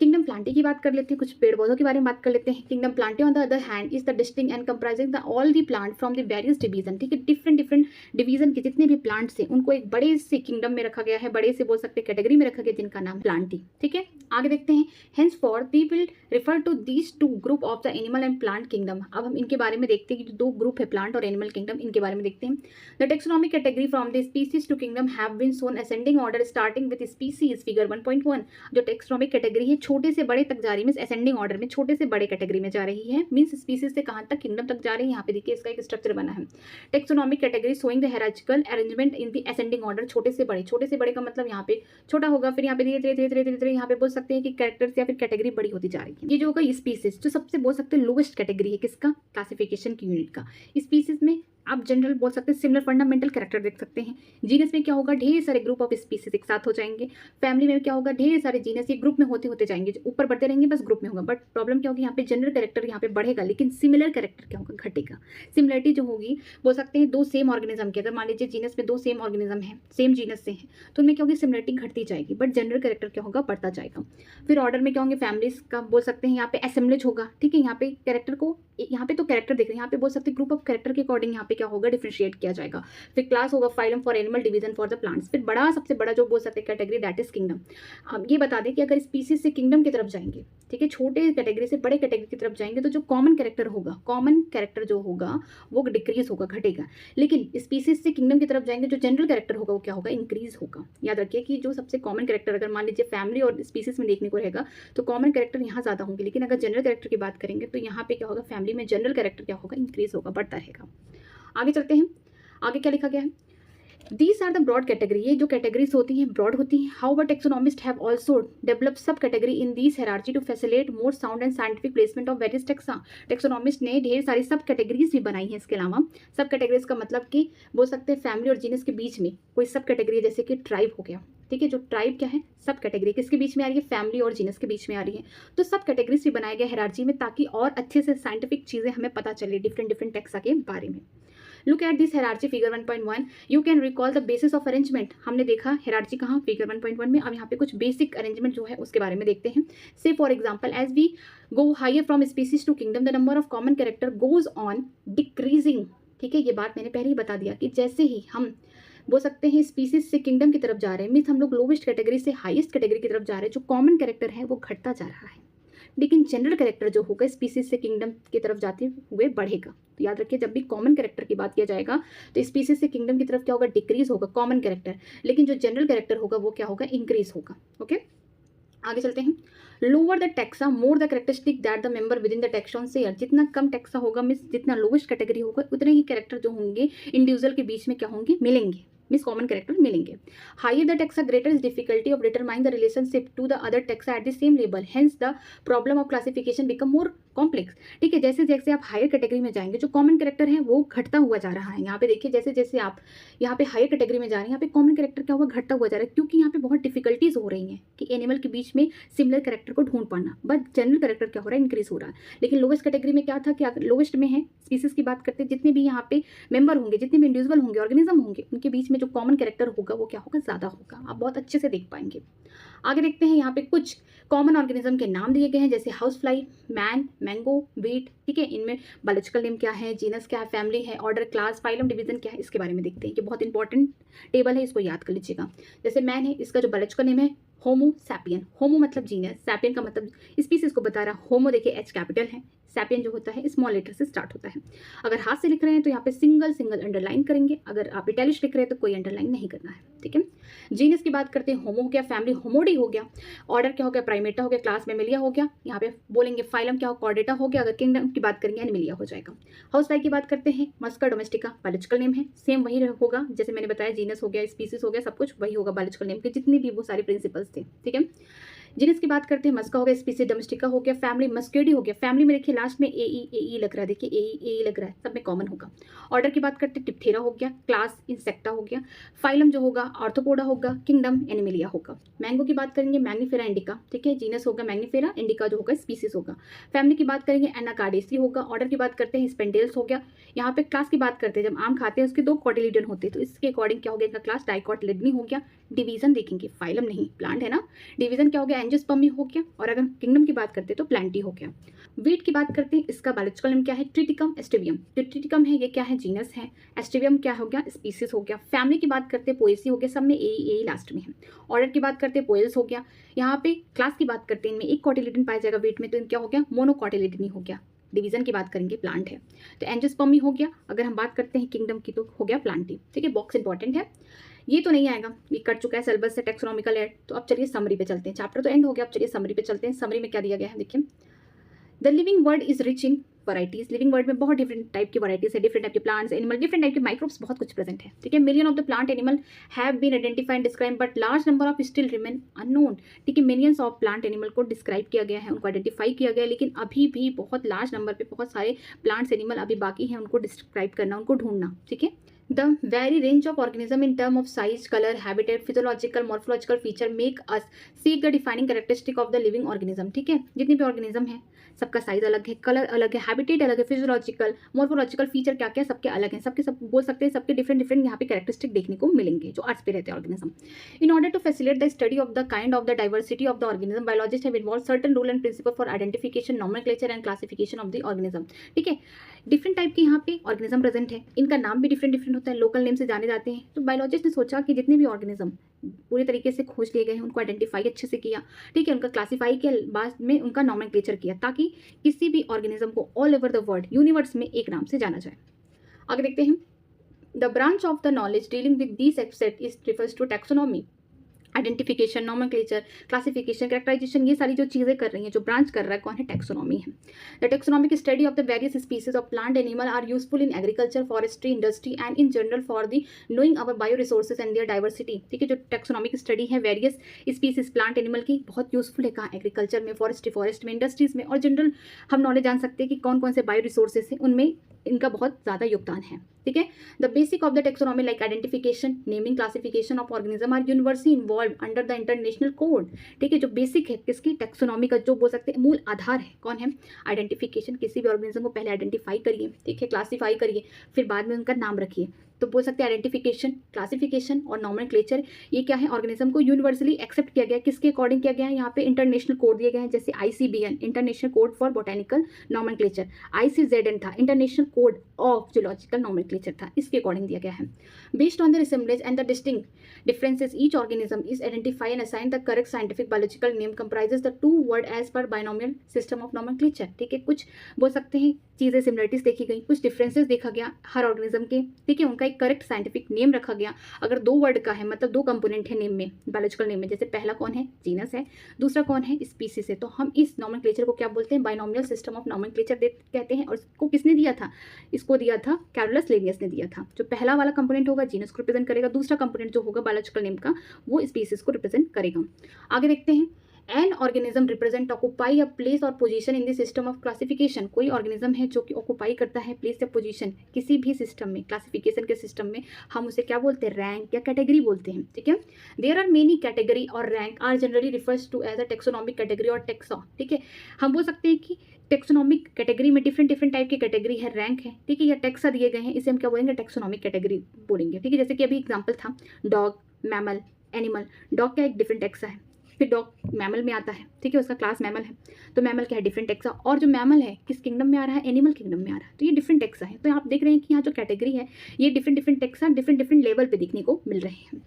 Kingdom Plantae की बात कर लेते हैं, कुछ पेड़ पौधों के बारे में बात कर लेते हैं। Kingdom Plantae on the other hand is the distinct and comprising the all the plant from the various division. ठीक है, डिफरेंट डिफरेंट डिवीजन के जितने भी प्लांट्स हैं उनको एक बड़े से किंगडम में रखा गया है, बड़े से बोल सकते हैं कैटेगरी में रखा गया, जिनका नाम प्लांटी। ठीक है, आगे देखते हैं। Hence for we will refer to these two group of the animal and plant kingdom. अब हम इनके बारे में देखते हैं कि जो दो ग्रुप है प्लांट और एनिमल किंगडम, इनके बारे में देखते हैं। The taxonomic category from the species to kingdom have been shown ascending order starting with species, figure 1.1। जो टेक्सोनॉमिक कैटेगरी है छोटे से बड़े तक जा रही है, मींस असेंडिंग ऑर्डर में छोटे से बड़े कैटेगरी में जा रही है, मींस स्पीसीज से कहां तक, किंगडम तक जा रही है। यहाँ पे देखिए इसका एक स्ट्रक्चर बना है। Taxonomic category showing the hierarchical arrangement in the ascending order, छोटे से बड़े, छोटे से बड़े का मतलब यहाँ पे छोटा होगा, फिर यहाँ पे धीरे धीरे धीरे धीरे धीरे धीरे यहाँ पे बोल सकते हैं कि कैरेक्टर्स या फिर कैटेगरी बड़ी होती जा रही है। ये जो होगा स्पीसीज, जो सबसे बोल सकते हैं लोवेस्ट कैटेगरी है किसका, क्लासिफिकेशन की यूनिट का। स्पीसीज में आप जनरल बोल सकते हैं सिमिलर फंडामेंटल कैरेक्टर देख सकते हैं। जीनस में क्या होगा, ढेर सारे ग्रुप ऑफ स्पीसीज एक साथ हो जाएंगे। फैमिली में क्या होगा, ढेर सारे जीनस ये ग्रुप में होते होते जाएंगे, ऊपर बढ़ते रहेंगे, बस ग्रुप में होगा। बट प्रॉब्लम क्या होगी, यहाँ पे जनरल कैरेक्टर यहाँ पे बढ़ेगा, लेकिन सिमिलर कैरेक्टर क्या होगा, घटेगा। सिमिलरिटी जो होगी बोल सकते हैं दो सेम ऑर्गेनिज्म की, अगर मान लीजिए जीनस में दो सेम ऑर्गेनिज्म है, सेम जीनस से है, तो उनमें क्या होगी, सिमिलरिटी घटती जाएगी, बट जनरल कैरेक्टर क्या होगा, बढ़ता जाएगा। फिर ऑर्डर में क्या होंगे, फैमिलीज का बोल सकते हैं यहाँ पे असेंबलेज होगा। ठीक है, यहाँ पे कैरेक्टर को, यहाँ पे तो कैरेक्टर देख रहे हैं, यहाँ पे बोल सकते हैं ग्रुप ऑफ कैरेक्टर के अकॉर्डिंग यहाँ पे क्या होगा, डिफरेंशिएट किया जाएगा। फिर क्लास होगा phylum for animal, division for the plants. फिर बड़ा, सबसे बड़ा जो बोल सकते हैं कैटेगरी, दैट इज किंगडम। हम ये बता दें कि अगर स्पीसीज से किंगडम की तरफ जाएंगे, ठीक है, छोटे कैटेगरी से बड़े कैटेगरी की तरफ जाएंगे, तो जो कॉमन कैरेक्टर होगा, कॉमन कैरेक्टर जो होगा वो डिक्रीज होगा, घटेगा। लेकिन स्पीसीज से किंगडम की तरफ जाएंगे, जो जनरल कैरेक्टर होगा वो क्या होगा, इंक्रीज होगा। याद रखिए कि जो सबसे कॉमन कैरेक्टर, अगर मान लीजिए फैमिली और स्पीसीज में देखने को रहेगा तो कॉमन कैरेक्टर यहाँ ज्यादा होंगे, लेकिन अगर जनरल कैरेक्टर की बात करेंगे तो यहाँ पे क्या होगा, फैमिली में जनरल कैरेक्टर क्या होगा, इंक्रीज होगा, बढ़ता रहेगा। आगे चलते हैं, आगे क्या लिखा गया है। These are the broad category, ये जो कैटेगरीज होती हैं ब्रॉड होती हैं। However, taxonomists have also developed sub category in these hierarchy to facilitate more sound and scientific placement of various taxa। Taxonomist ने ढेर सारी सब कैटेगरीज भी बनाई हैं। इसके अलावा सब कैटेगरीज का मतलब कि बोल सकते हैं फैमिली और जीनस के बीच में कोई सब कैटेगरी, जैसे कि ट्राइब हो गया। ठीक है, जो ट्राइब क्या है, सब कैटेगरी किसके बीच में आ रही है, फैमिली और जीनस के बीच में आ रही है। तो सब कैटेगरीज भी बनाए गए हायरार्की में, ताकि और अच्छे से साइंटिफिक चीज़ें हमें पता चले डिफरेंट डिफरेंट टैक्सा के बारे में। Look at this hierarchy figure 1.1, you can recall the basis of arrangement. हमने देखा हायरार्की कहाँ, फिगर 1.1 में। अब यहाँ पे कुछ बेसिक अरेंजमेंट जो है उसके बारे में देखते हैं। Say for example, as we go higher from species to kingdom, the number of common character goes on decreasing. ठीक है, ये बात मैंने पहले ही बता दिया कि जैसे ही हम बोल सकते हैं स्पीसीज से किंगडम की तरफ जा रहे हैं, मीन्स हम लोग लोवेस्ट कैटेगरी से हाईएस्ट कैटेगरी की तरफ जा रहे हैं, जो कॉमन कैरेक्टर है वो घटता जा रहा है, लेकिन जनरल कैरेक्टर जो होगा स्पीसीज से किंगडम की तरफ जाते हुए बढ़ेगा। तो याद रखिए, जब भी कॉमन कैरेक्टर की बात किया जाएगा तो स्पीसीज से किंगडम की तरफ क्या होगा, डिक्रीज होगा कॉमन कैरेक्टर, लेकिन जो जनरल कैरेक्टर होगा वो क्या होगा, इंक्रीज होगा। ओके, आगे चलते हैं। Lower the taxa more the characteristic that the member with in the taxon share. जितना कम टैक्सा होगा, मीन्स जितना लोवेस्ट कैटेगरी होगा, उतने ही कैरेक्टर जो होंगे इंडिविजुअल के बीच में क्या होंगे, मिलेंगे, मीन्स कॉमन कैरेक्टर मिलेंगे। Higher the taxa greater is difficulty of determine the relationship to the other taxa at the same level, hence the problem of classification become more complex. ठीक है, जैसे जैसे आप हायर कैटेगरी में जाएंगे, जो common character है वो घटता हुआ जा रहा है। यहाँ पे देखिए, जैसे जैसे आप यहाँ पे हायर कैटेगरी में जा रहे हैं, यहाँ पे कॉमन कैरेक्टर क्या होगा, घटता हुआ जा रहा है, क्योंकि यहाँ पे बहुत डिफिकल्टीज हो रही हैं कि एनिमल के बीच में सिमिलर कैरेक्टर को ढूंढ पाना। बट जनरल कैरेक्टर क्या हो रहा है, इंक्रीज हो रहा है। लेकिन लोवेस्ट कैटेगरी में क्या था कि अगर लोवेस्ट में है स्पीसीज की बात करते हैं, जितने भी यहाँ पे मेंबर होंगे, जितने भी इंडिविजुअल होंगे, ऑर्गेनिज्म होंगे, उनके बीच में जो कॉमन कैरेक्टर होगा वो क्या होगा, ज्यादा होगा। आप बहुत अच्छे से देख पाएंगे। आगे देखते हैं, यहाँ पे कुछ कॉमन ऑर्गेनिज्म के नाम दिए गए हैं, जैसे house fly, man, mango, wheat. ठीक है, इनमें बायोलॉजिकल नेम क्या है, जीनस क्या है, फैमिली है, ऑर्डर, क्लास, फाइलम, डिवीजन क्या है, इसके बारे में देखते हैं। ये बहुत इंपॉर्टेंट टेबल है, इसको याद कर लीजिएगा। जैसे मैन है, इसका जो बायोलॉजिकल नेम है होमो सैपियन। होमो मतलब जीनस, सैपियन का मतलब स्पीसीज को बता रहा। होमो देखिए एच कैपिटल है, सैपियन जो होता है स्मॉल लेटर से स्टार्ट होता है। अगर हाथ से लिख रहे हैं तो यहाँ पे सिंगल सिंगल अंडरलाइन करेंगे, अगर आप इटैलिश लिख रहे हैं तो कोई अंडरलाइन नहीं करना है। ठीक है, जीनस की बात करते हैं, होमो हो गया, फैमिली होमोडी हो गया, ऑर्डर क्या हो गया, प्राइमेटा हो गया, क्लास मैमेलिया हो गया। यहाँ पे बोलेंगे फाइलम क्या हो, कॉर्डेटा हो गया, अगर किंगडम की बात करेंगे एनिमेलिया हो जाएगा। हाउस फ्लाई की बात करते हैं, मस्का डोमेस्टिका बायोलॉजिकल नेम है, सेम वही होगा जैसे मैंने बताया, जीनस हो गया, स्पीसीज हो गया, सब कुछ वही होगा बायोलॉजिकल नेम के, जितनी भी वो सारे प्रिंसिपल्स थे। ठीक है, जीनस की बात करते हैं, मस्का हो गया, स्पीसीज डोमेस्टिका हो गया, फैमिली मस्केडी हो गया। फैमिली में देखिए लास्ट में ए लग रहा है, देखिए ए लग रहा है, सब में कॉमन होगा। ऑर्डर की बात करते हैं, टिप्थेरा हो गया, क्लास इंसेक्टा हो गया, फाइलम जो होगा आर्थ्रोपोडा होगा, किंगडम एनिमेलिया होगा। मैंगो की बात करेंगे, मैग्नीफेरा इंडिका। ठीक है, जीनस होगा मैग्नीफेरा, इंडिका जो होगा स्पीसीज होगा। फैमिली की बात करेंगे, एनाकार्डेसी होगा। ऑर्डर की बात करते हैं, स्पेंडेल्स हो गया। यहाँ पे क्लास की बात करते हैं, जब आम खाते हैं उसके 2 कॉटिलिडन होते हैं, तो इसके अकॉर्डिंग क्या हो गया इनका क्लास, डाइकॉटिलिडनी हो गया। डिवीजन देखेंगे, फाइलम नहीं, प्लांट है ना। डिवीजन क्या हो गया, एंजियोस्पर्मी हो गया, और अगर किंगडम की बात करते हैं तो प्लांटी हो गया। वीट की बात करते हैं, इसका बायोलॉजिकल नेम क्या है? ट्रिटिकम एस्टिवियम। जो ट्रिटिकम है ये क्या है? जीनस है। एस्टिवियम क्या हो गया? स्पीसीज हो गया। फैमिली की बात करते हैं, पोएसी हो गया, सब में ए लास्ट में है। ऑर्डर की बात करते हैं, पोएल्स हो गया। यहाँ पे क्लास की बात करते हैं, इनमें एक कॉटिलिडन पाया जाएगा वीट में, तो क्या हो गया? मोनोकॉटिलिडन हो गया। डिवीजन की बात करेंगे, प्लांट है तो एंजियोस्पर्मी हो गया। अगर हम बात करते हैं किंगडम की तो हो गया प्लांटी। ठीक है, बॉक्स इंपॉर्टेंट है, ये तो नहीं आएगा, ये कट चुका है सिलेबस से, टेक्सोनॉमिकल एड। तो अब चलिए समरी पे चलते हैं, चैप्टर तो एंड हो गया, अब चलिए समरी पे चलते हैं। समरी में क्या दिया गया है देखिए, the living world is rich in varieties. Living world में बहुत डिफरेंट टाइप की वराइटीज है, डिफरेंट टाइप के प्लांट्स, एनिमल, डिफरेंट टाइप के माइक्रोब्स, बहुत कुछ प्रेजेंट है। ठीक है, million of the plant animal have been identified describe but large number of still remain unknown. ठीक है, मिलियंस ऑफ प्लांट एनिमल को डिस्क्राइब किया गया है, उनको आइडेंटिफाई किया गया है, लेकिन अभी भी बहुत लार्ज नंबर पे बहुत सारे प्लांट्स एनिमल अभी बाकी हैं, उनको डिस्क्राइब करना, उनको ढूंढना। ठीक है, the very range of organism in term of size, color, habitat, physiological, morphological feature make us seek the defining characteristic of the living organism। ठीक है, जितनी भी ऑर्गेनिज्म है सबका साइज अलग है, कलर अलग है, हैबिटेट अलग है, फिजियोलॉजिकल, मॉर्फोलॉजिकल फीचर क्या क्या सबके अलग हैं, सबके सब बोल सकते हैं, सबके डिफरेंट डिफरेंट यहाँ पे कैरेक्टरिस्टिक देखने को मिलेंगे जो अर्थ पे रहते हैं organism. In order to facilitate the study of the kind of the diversity of the organism, biologist have involve certain rule and principle for identification, nomenclature and classification of the organism. ठीक है, different type के यहाँ पे organism present है, इनका नाम भी different different होता है, लोकल नेम से जाने जाते हैं। तो बायोलॉजिस्ट ने सोचा कि जितने भी ऑर्गेनिज्म पूरे तरीके से खोज लिए गए हैं उनको आइडेंटिफाई अच्छे से किया। ठीक है, उनका क्लासीफाई के बाद में उनका नॉमेनक्लेचर किया, ताकि किसी भी ऑर्गेनिज्म को all over the world universe में एक नाम से जाना जाए। आगे देखते हैं, the branch of the knowledge dealing with this aspect is refers to taxonomy. Identification, nomenclature, classification, characterization, ये सारी जो चीज़ें कर रही हैं, जो ब्रांच कर रहा है कौन है? टैक्सोनॉमी है। The taxonomic study of the various species of plant animal are useful in agriculture, forestry, industry and in general for the knowing our bio resources and their diversity. ठीक है, जो टैक्सोनॉमिक स्टडी है various species plant animal की, बहुत useful है। कहाँ? Agriculture में, forest में, इंडस्ट्रीज में, और जनरल हम नॉलेज जान सकते हैं कि कौन कौन से बायो रिसोर्सेज हैं, उनमें इनका बहुत ज़्यादा योगदान है। ठीक है, the basic of the taxonomy like identification, naming, classification of organism are universally involve under the international code. ठीक है, जो बेसिक है किसकी? टैक्सोनॉमी का, जो बोल सकते हैं मूल आधार है, कौन है? आइडेंटिफिकेशन। किसी भी ऑर्गेनिज्म को पहले आइडेंटिफाई करिए, ठीक है, क्लासीफाई करिए, फिर बाद में उनका नाम रखिए। तो बोल सकते हैं आइडेंटिफिकेशन, क्लासिफिकेशन और नॉमेनक्लेचर, ये क्या है? ऑर्गेनिज्म को यूनिवर्सली एक्सेप्ट किया गया, किसके अकॉर्डिंग किया गया है? यहाँ पे इंटरनेशनल कोड दिए गए हैं, जैसे ICBN international code for botanical nomenclature, ICZN था international code of zoological nomenclature था, इसके अकॉर्डिंग दिया गया है। Based on the resemblance and the distinct differences, each organism is identified and assigned the correct scientific biological name comprises the two word as per binomial system of nomenclature। ठीक है, कुछ बोल सकते हैं चीज़ें सिमिलरिटीज देखी गई, कुछ डिफरेंसेस देखा गया हर ऑर्गेनिज्म के। ठीक है, उनका एक करेक्ट साइंटिफिक नेम रखा गया। अगर दो वर्ड का है, मतलब दो कंपोनेंट है नेम में, बायोलॉजिकल नेम में, जैसे पहला कौन है? जीनस है, दूसरा कौन है? स्पीसीज है, तो हम इस नॉमेनक्लेचर को क्या बोलते हैं? बाइनोमियल सिस्टम ऑफ नॉमेनक्लेचर कहते हैं। और इसको किसने दिया था? इसको दिया था कैरोलस लिनियस ने दिया था। जो पहला वाला कंपोनेंट होगा जीनस को रिप्रेजेंट करेगा, दूसरा कंपोनेंट जो होगा बायोलॉजिकल नेम का वो स्पीसीज को रिप्रेजेंट करेगा। आगे देखते हैं, an organism represent occupy a place और position in the system of classification. कोई ऑर्गेनिज्म है जो कि ऑक्यूपाई करता है प्लेस या पोजीशन किसी भी सिस्टम में, क्लासिफिकेशन के सिस्टम में, हम उसे क्या बोलते हैं? रैंक या कैटेगरी बोलते हैं। ठीक है, there are many category or rank are generally refers to as a taxonomic category or taxa. ठीक है, हम बोल सकते हैं कि टेक्सोनॉमिक कैटेगरी में डिफरेंट डिफरेंट टाइप की कैटेगरी है, रैंक है। ठीक है, या टेक्सा दिए गए हैं, इसे हम क्या बोलेंगे? टेक्सोनॉमिक कैटेगरी बोलेंगे। ठीक है, जैसे कि अभी एग्जाम्पल था डॉग, मैमल, एनिमल। डॉग क्या एक डिफरेंट टेक्सा है, फिर डॉग मैमल में आता है। ठीक है, उसका क्लास मैमल है, तो मैमल क्या है? Different taxa. और जो मैमल है किस किंगडम में आ रहा है? एनिमल किंगडम में आ रहा है, तो ये डिफरेंट टेक्सा है। तो आप देख रहे हैं कि यहाँ जो कैटेगरी है ये different different taxa different different level पे देखने को मिल रहे हैं।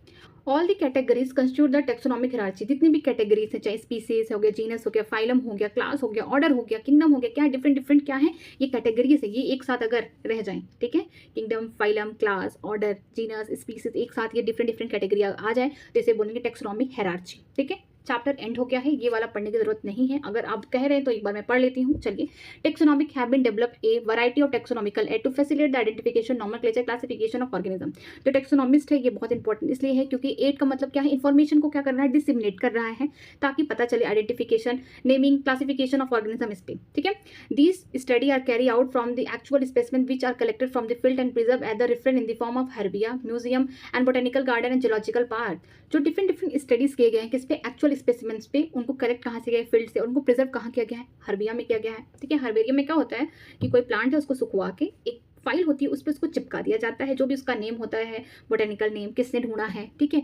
All the categories constitute the taxonomic hierarchy. जितनी भी कैटेगरीज है, चाहे स्पीसीज हो गया, जीनस हो गया, फाइलम हो गया, क्लास हो गया, ऑर्डर हो गया, किंगडम हो गया, क्या डिफरेंट डिफरेंट क्या है? ये कैटेगरीज है, ये एक साथ अगर रह जाएं, ठीक है, kingdom, phylum, class, order, genus, species, एक साथ ये डिफरेंट डिफरेंट कैटेगरी आ जाए तो इसे बोलेंगे टेक्सोनॉमिक हियरार्ची। ठीक है, चैप्टर एंड हो गया है, ये वाला पढ़ने की जरूरत नहीं है। अगर आप कह रहे हैं तो एक बार मैं पढ़ लेती हूँ। चलिए, taxonomic have been develop a variety of taxonomical aid to facilitate the identification, nomenclature, classification of organism. जो टेक्सोनॉमिस्ट है ये बहुत इंपॉर्टेंट इसलिए है क्योंकि एड का मतलब क्या है? इन्फॉर्मेशन को क्या कर रहा है? डिसिमिनेट कर रहा है, ताकि पता चले identification, naming, classification of organism इस पे। ठीक है, these study are carry out from the actual specimen which are collected from the field and preserve at the reference in the form of herbaria, museum and botanical garden and zoological park. जो different different studies किए गए हैं किस पे? Actual specimens पे। उनको collect कहाँ से गए? फील्ड से। उनको प्रिजर्व कहाँ किया गया है? हर्बिया में किया गया है। ठीक है, हर्बेरियम में क्या होता है कि कोई प्लांट है उसको सुखवा के एक फाइल होती है उस पर उसको चिपका दिया जाता है, जो भी उसका नेम होता है, बोटेनिकल नेम, किसने ढूंढा है। ठीक है,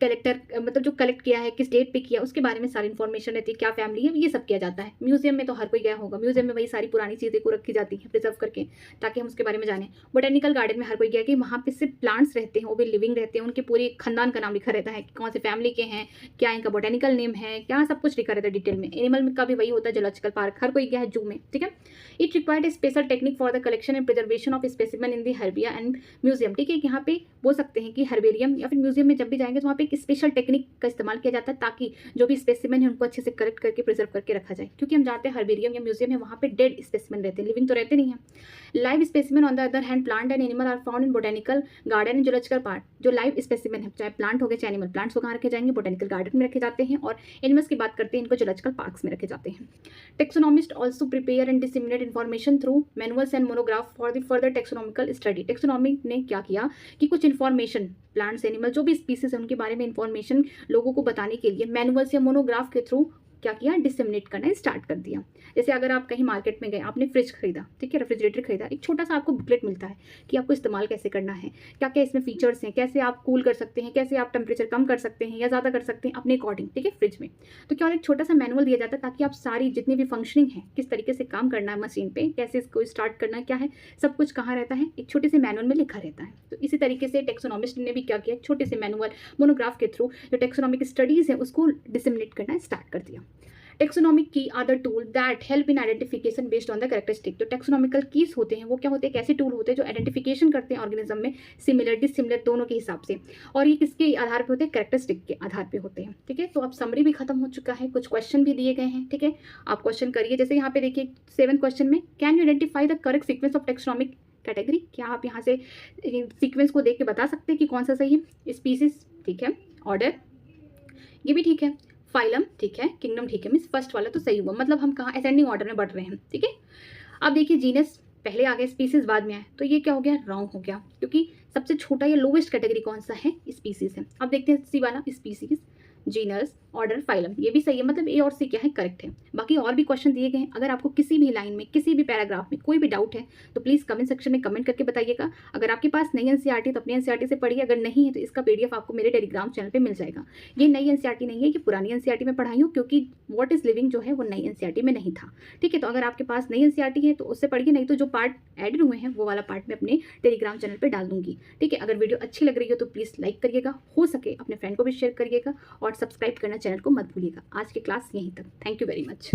कलेक्टर मतलब जो कलेक्ट किया है, किस डेट पे किया, उसके बारे में सारी इन्फॉर्मेशन रहती है, क्या फैमिली है, ये सब किया जाता है। म्यूजियम में तो हर कोई गया होगा, म्यूजियम में वही सारी पुरानी चीज़ें को रखी जाती हैं प्रिजर्व करके, ताकि हम उसके बारे में जानें। बोटेनिकल गार्डन में हर कोई गया कि वहाँ पे सिर्फ प्लांट्स रहते हैं, वो भी लिविंग रहते हैं, उनके पूरे खानदान का नाम लिखा रहता है कि कौन से फैमिली के हैं, क्या इनका बोटेनिकल नेम है, क्या सब कुछ लिखा रहता है डिटेल में। एनिमल में का भी वही होता है, जूलॉजिकल पार्क हर कोई गया है, जू में, ठीक है। It required a special technique for the collection and preservation of specimen in the herbaria and museum, ठीक है। यहाँ पे बोल सकते हैं कि हर्बेरियम या फिर म्यूजियम में जब भी जाएंगे तो वहाँ पे एक स्पेशल टेक्निक का इस्तेमाल किया जाता है, ताकि जो भी स्पेसिमेन है उनको अच्छे से कलेक्ट करके प्रिजर्व करके रखा जाए। क्योंकि हम जानते हैं हर्बेरियम या म्यूजियम है, वहाँ पे डेड स्पेसिमेन रहते हैं, लिविंग तो रहते नहीं है। Live specimen on the other hand plant and animal are found in botanical garden and zoological park. जो लाइव स्पेसिमेन है, चाहे प्लांट हो गए चाहे एनिमल, प्लांट्स को कहाँ रखे जाएंगे, बोटेनिकल गार्डन में रखे जाते हैं, और एनिमल्स की बात करते हैं इनको जूलॉजिकल पार्क्स में रखे जाते हैं। Taxonomist also prepare and disseminate information through manuals and monograph for the further taxonomical study. Taxonomy ने क्या किया कि कुछ इन्फॉर्मेशन प्लांट्स, एनिमल, जो भी स्पीसीज है उनके बारे में इन्फॉर्मेशन लोगों को बताने के लिए मैनुअल्स या मोनोग्राफ के थ्रू क्या किया, डिसेमिनेट करना स्टार्ट कर दिया। जैसे अगर आप कहीं मार्केट में गए, आपने फ्रिज खरीदा, ठीक है, रेफ्रिजरेटर खरीदा, एक छोटा सा आपको बुकलेट मिलता है कि आपको इस्तेमाल कैसे करना है, क्या क्या इसमें फीचर्स हैं, कैसे आप कूल कर सकते हैं, कैसे आप टेम्परेचर कम कर सकते हैं या ज़्यादा कर सकते हैं अपने अकॉर्डिंग, ठीक है, फ्रिज में। तो क्या, एक छोटा सा मैनुअल दिया जाता है ताकि आप सारी जितनी भी फंक्शनिंग है, किस तरीके से काम करना है मशीन पे, कैसे इसको स्टार्ट करना है, क्या है, सब कुछ कहाँ रहता है, एक छोटे से मैनुअल में लिखा रहता है। तो इसी तरीके से टेक्सोनॉमिस्ट ने भी क्या किया, एक छोटे से मैनुअल मोनोग्राफ के थ्रू जो टेक्सोनॉमिक स्टडीज़ है उसको डिसेमिनेट करना स्टार्ट कर दिया। Taxonomic key are the tool that help in identification based on the characteristic. जो टेक्सोनॉमिकल कीज होते हैं वो क्या होते हैं, एक ऐसे टूल होते हैं जो आइडेंटिफिकेशन करते हैं ऑर्गेनिज्म में सिमिलर डिसिमिलर दोनों के हिसाब से, और ये किसके आधार पे होते हैं, कैरेक्टरिस्टिक के आधार पे होते हैं, ठीक है। तो अब समरी भी खत्म हो चुका है, कुछ क्वेश्चन भी दिए गए हैं, ठीक है, आप क्वेश्चन करिए। जैसे यहाँ पे देखिए 7th क्वेश्चन में, can you identify the correct sequence of taxonomic category. क्या आप यहाँ से सीक्वेंस को देख के बता सकते हैं कि कौन सा सही है। स्पीसीज ठीक है, ऑर्डर ये भी ठीक है, फाइलम ठीक है, किंगडम ठीक है, मीन्स फर्स्ट वाला तो सही हुआ, मतलब हम कहाँ असेंडिंग ऑर्डर में बढ़ रहे हैं, ठीक है। अब देखिए जीनस पहले आ गया, स्पीसीज बाद में आए, तो ये क्या हो गया, रॉन्ग हो गया, क्योंकि सबसे छोटा या लोवेस्ट कैटेगरी कौन सा है, स्पीसीज है। अब देखते हैं सी वाला, स्पीसीज, जीनस, ऑर्डर, फाइलम, ये भी सही है, मतलब ए और सी क्या है, करेक्ट है। बाकी और भी क्वेश्चन दिए गए हैं। अगर आपको किसी भी लाइन में, किसी भी पैराग्राफ में कोई भी डाउट है तो प्लीज़ कमेंट सेक्शन में कमेंट करके बताइएगा। अगर आपके पास नई एनसीईआरटी तो अपनी एनसीईआरटी से पढ़िए, अगर नहीं है तो इसका पीडीएफ आपको मेरे टेलीग्राम चैनल पे मिल जाएगा। ये नई एनसीईआरटी नहीं है, ये पुरानी एनसीईआरटी में पढ़ाई हूँ, क्योंकि व्हाट इज लिविंग जो है वो नई एनसीईआरटी में नहीं था, ठीक है। तो अगर आपके पास नई एनसीईआरटी है तो उससे पढ़िए, नहीं तो जो पार्ट एडेड हुए हैं वो वाला पार्ट मैं अपने टेलीग्राम चैनल पर डाल दूंगी, ठीक है। अगर वीडियो अच्छी लग रही हो तो प्लीज़ लाइक करिएगा, हो सके अपने फ्रेंड को भी शेयर करिएगा, और सब्सक्राइब करना चैनल को मत भूलिएगा। आज की क्लास यहीं तक, थैंक यू वेरी मच।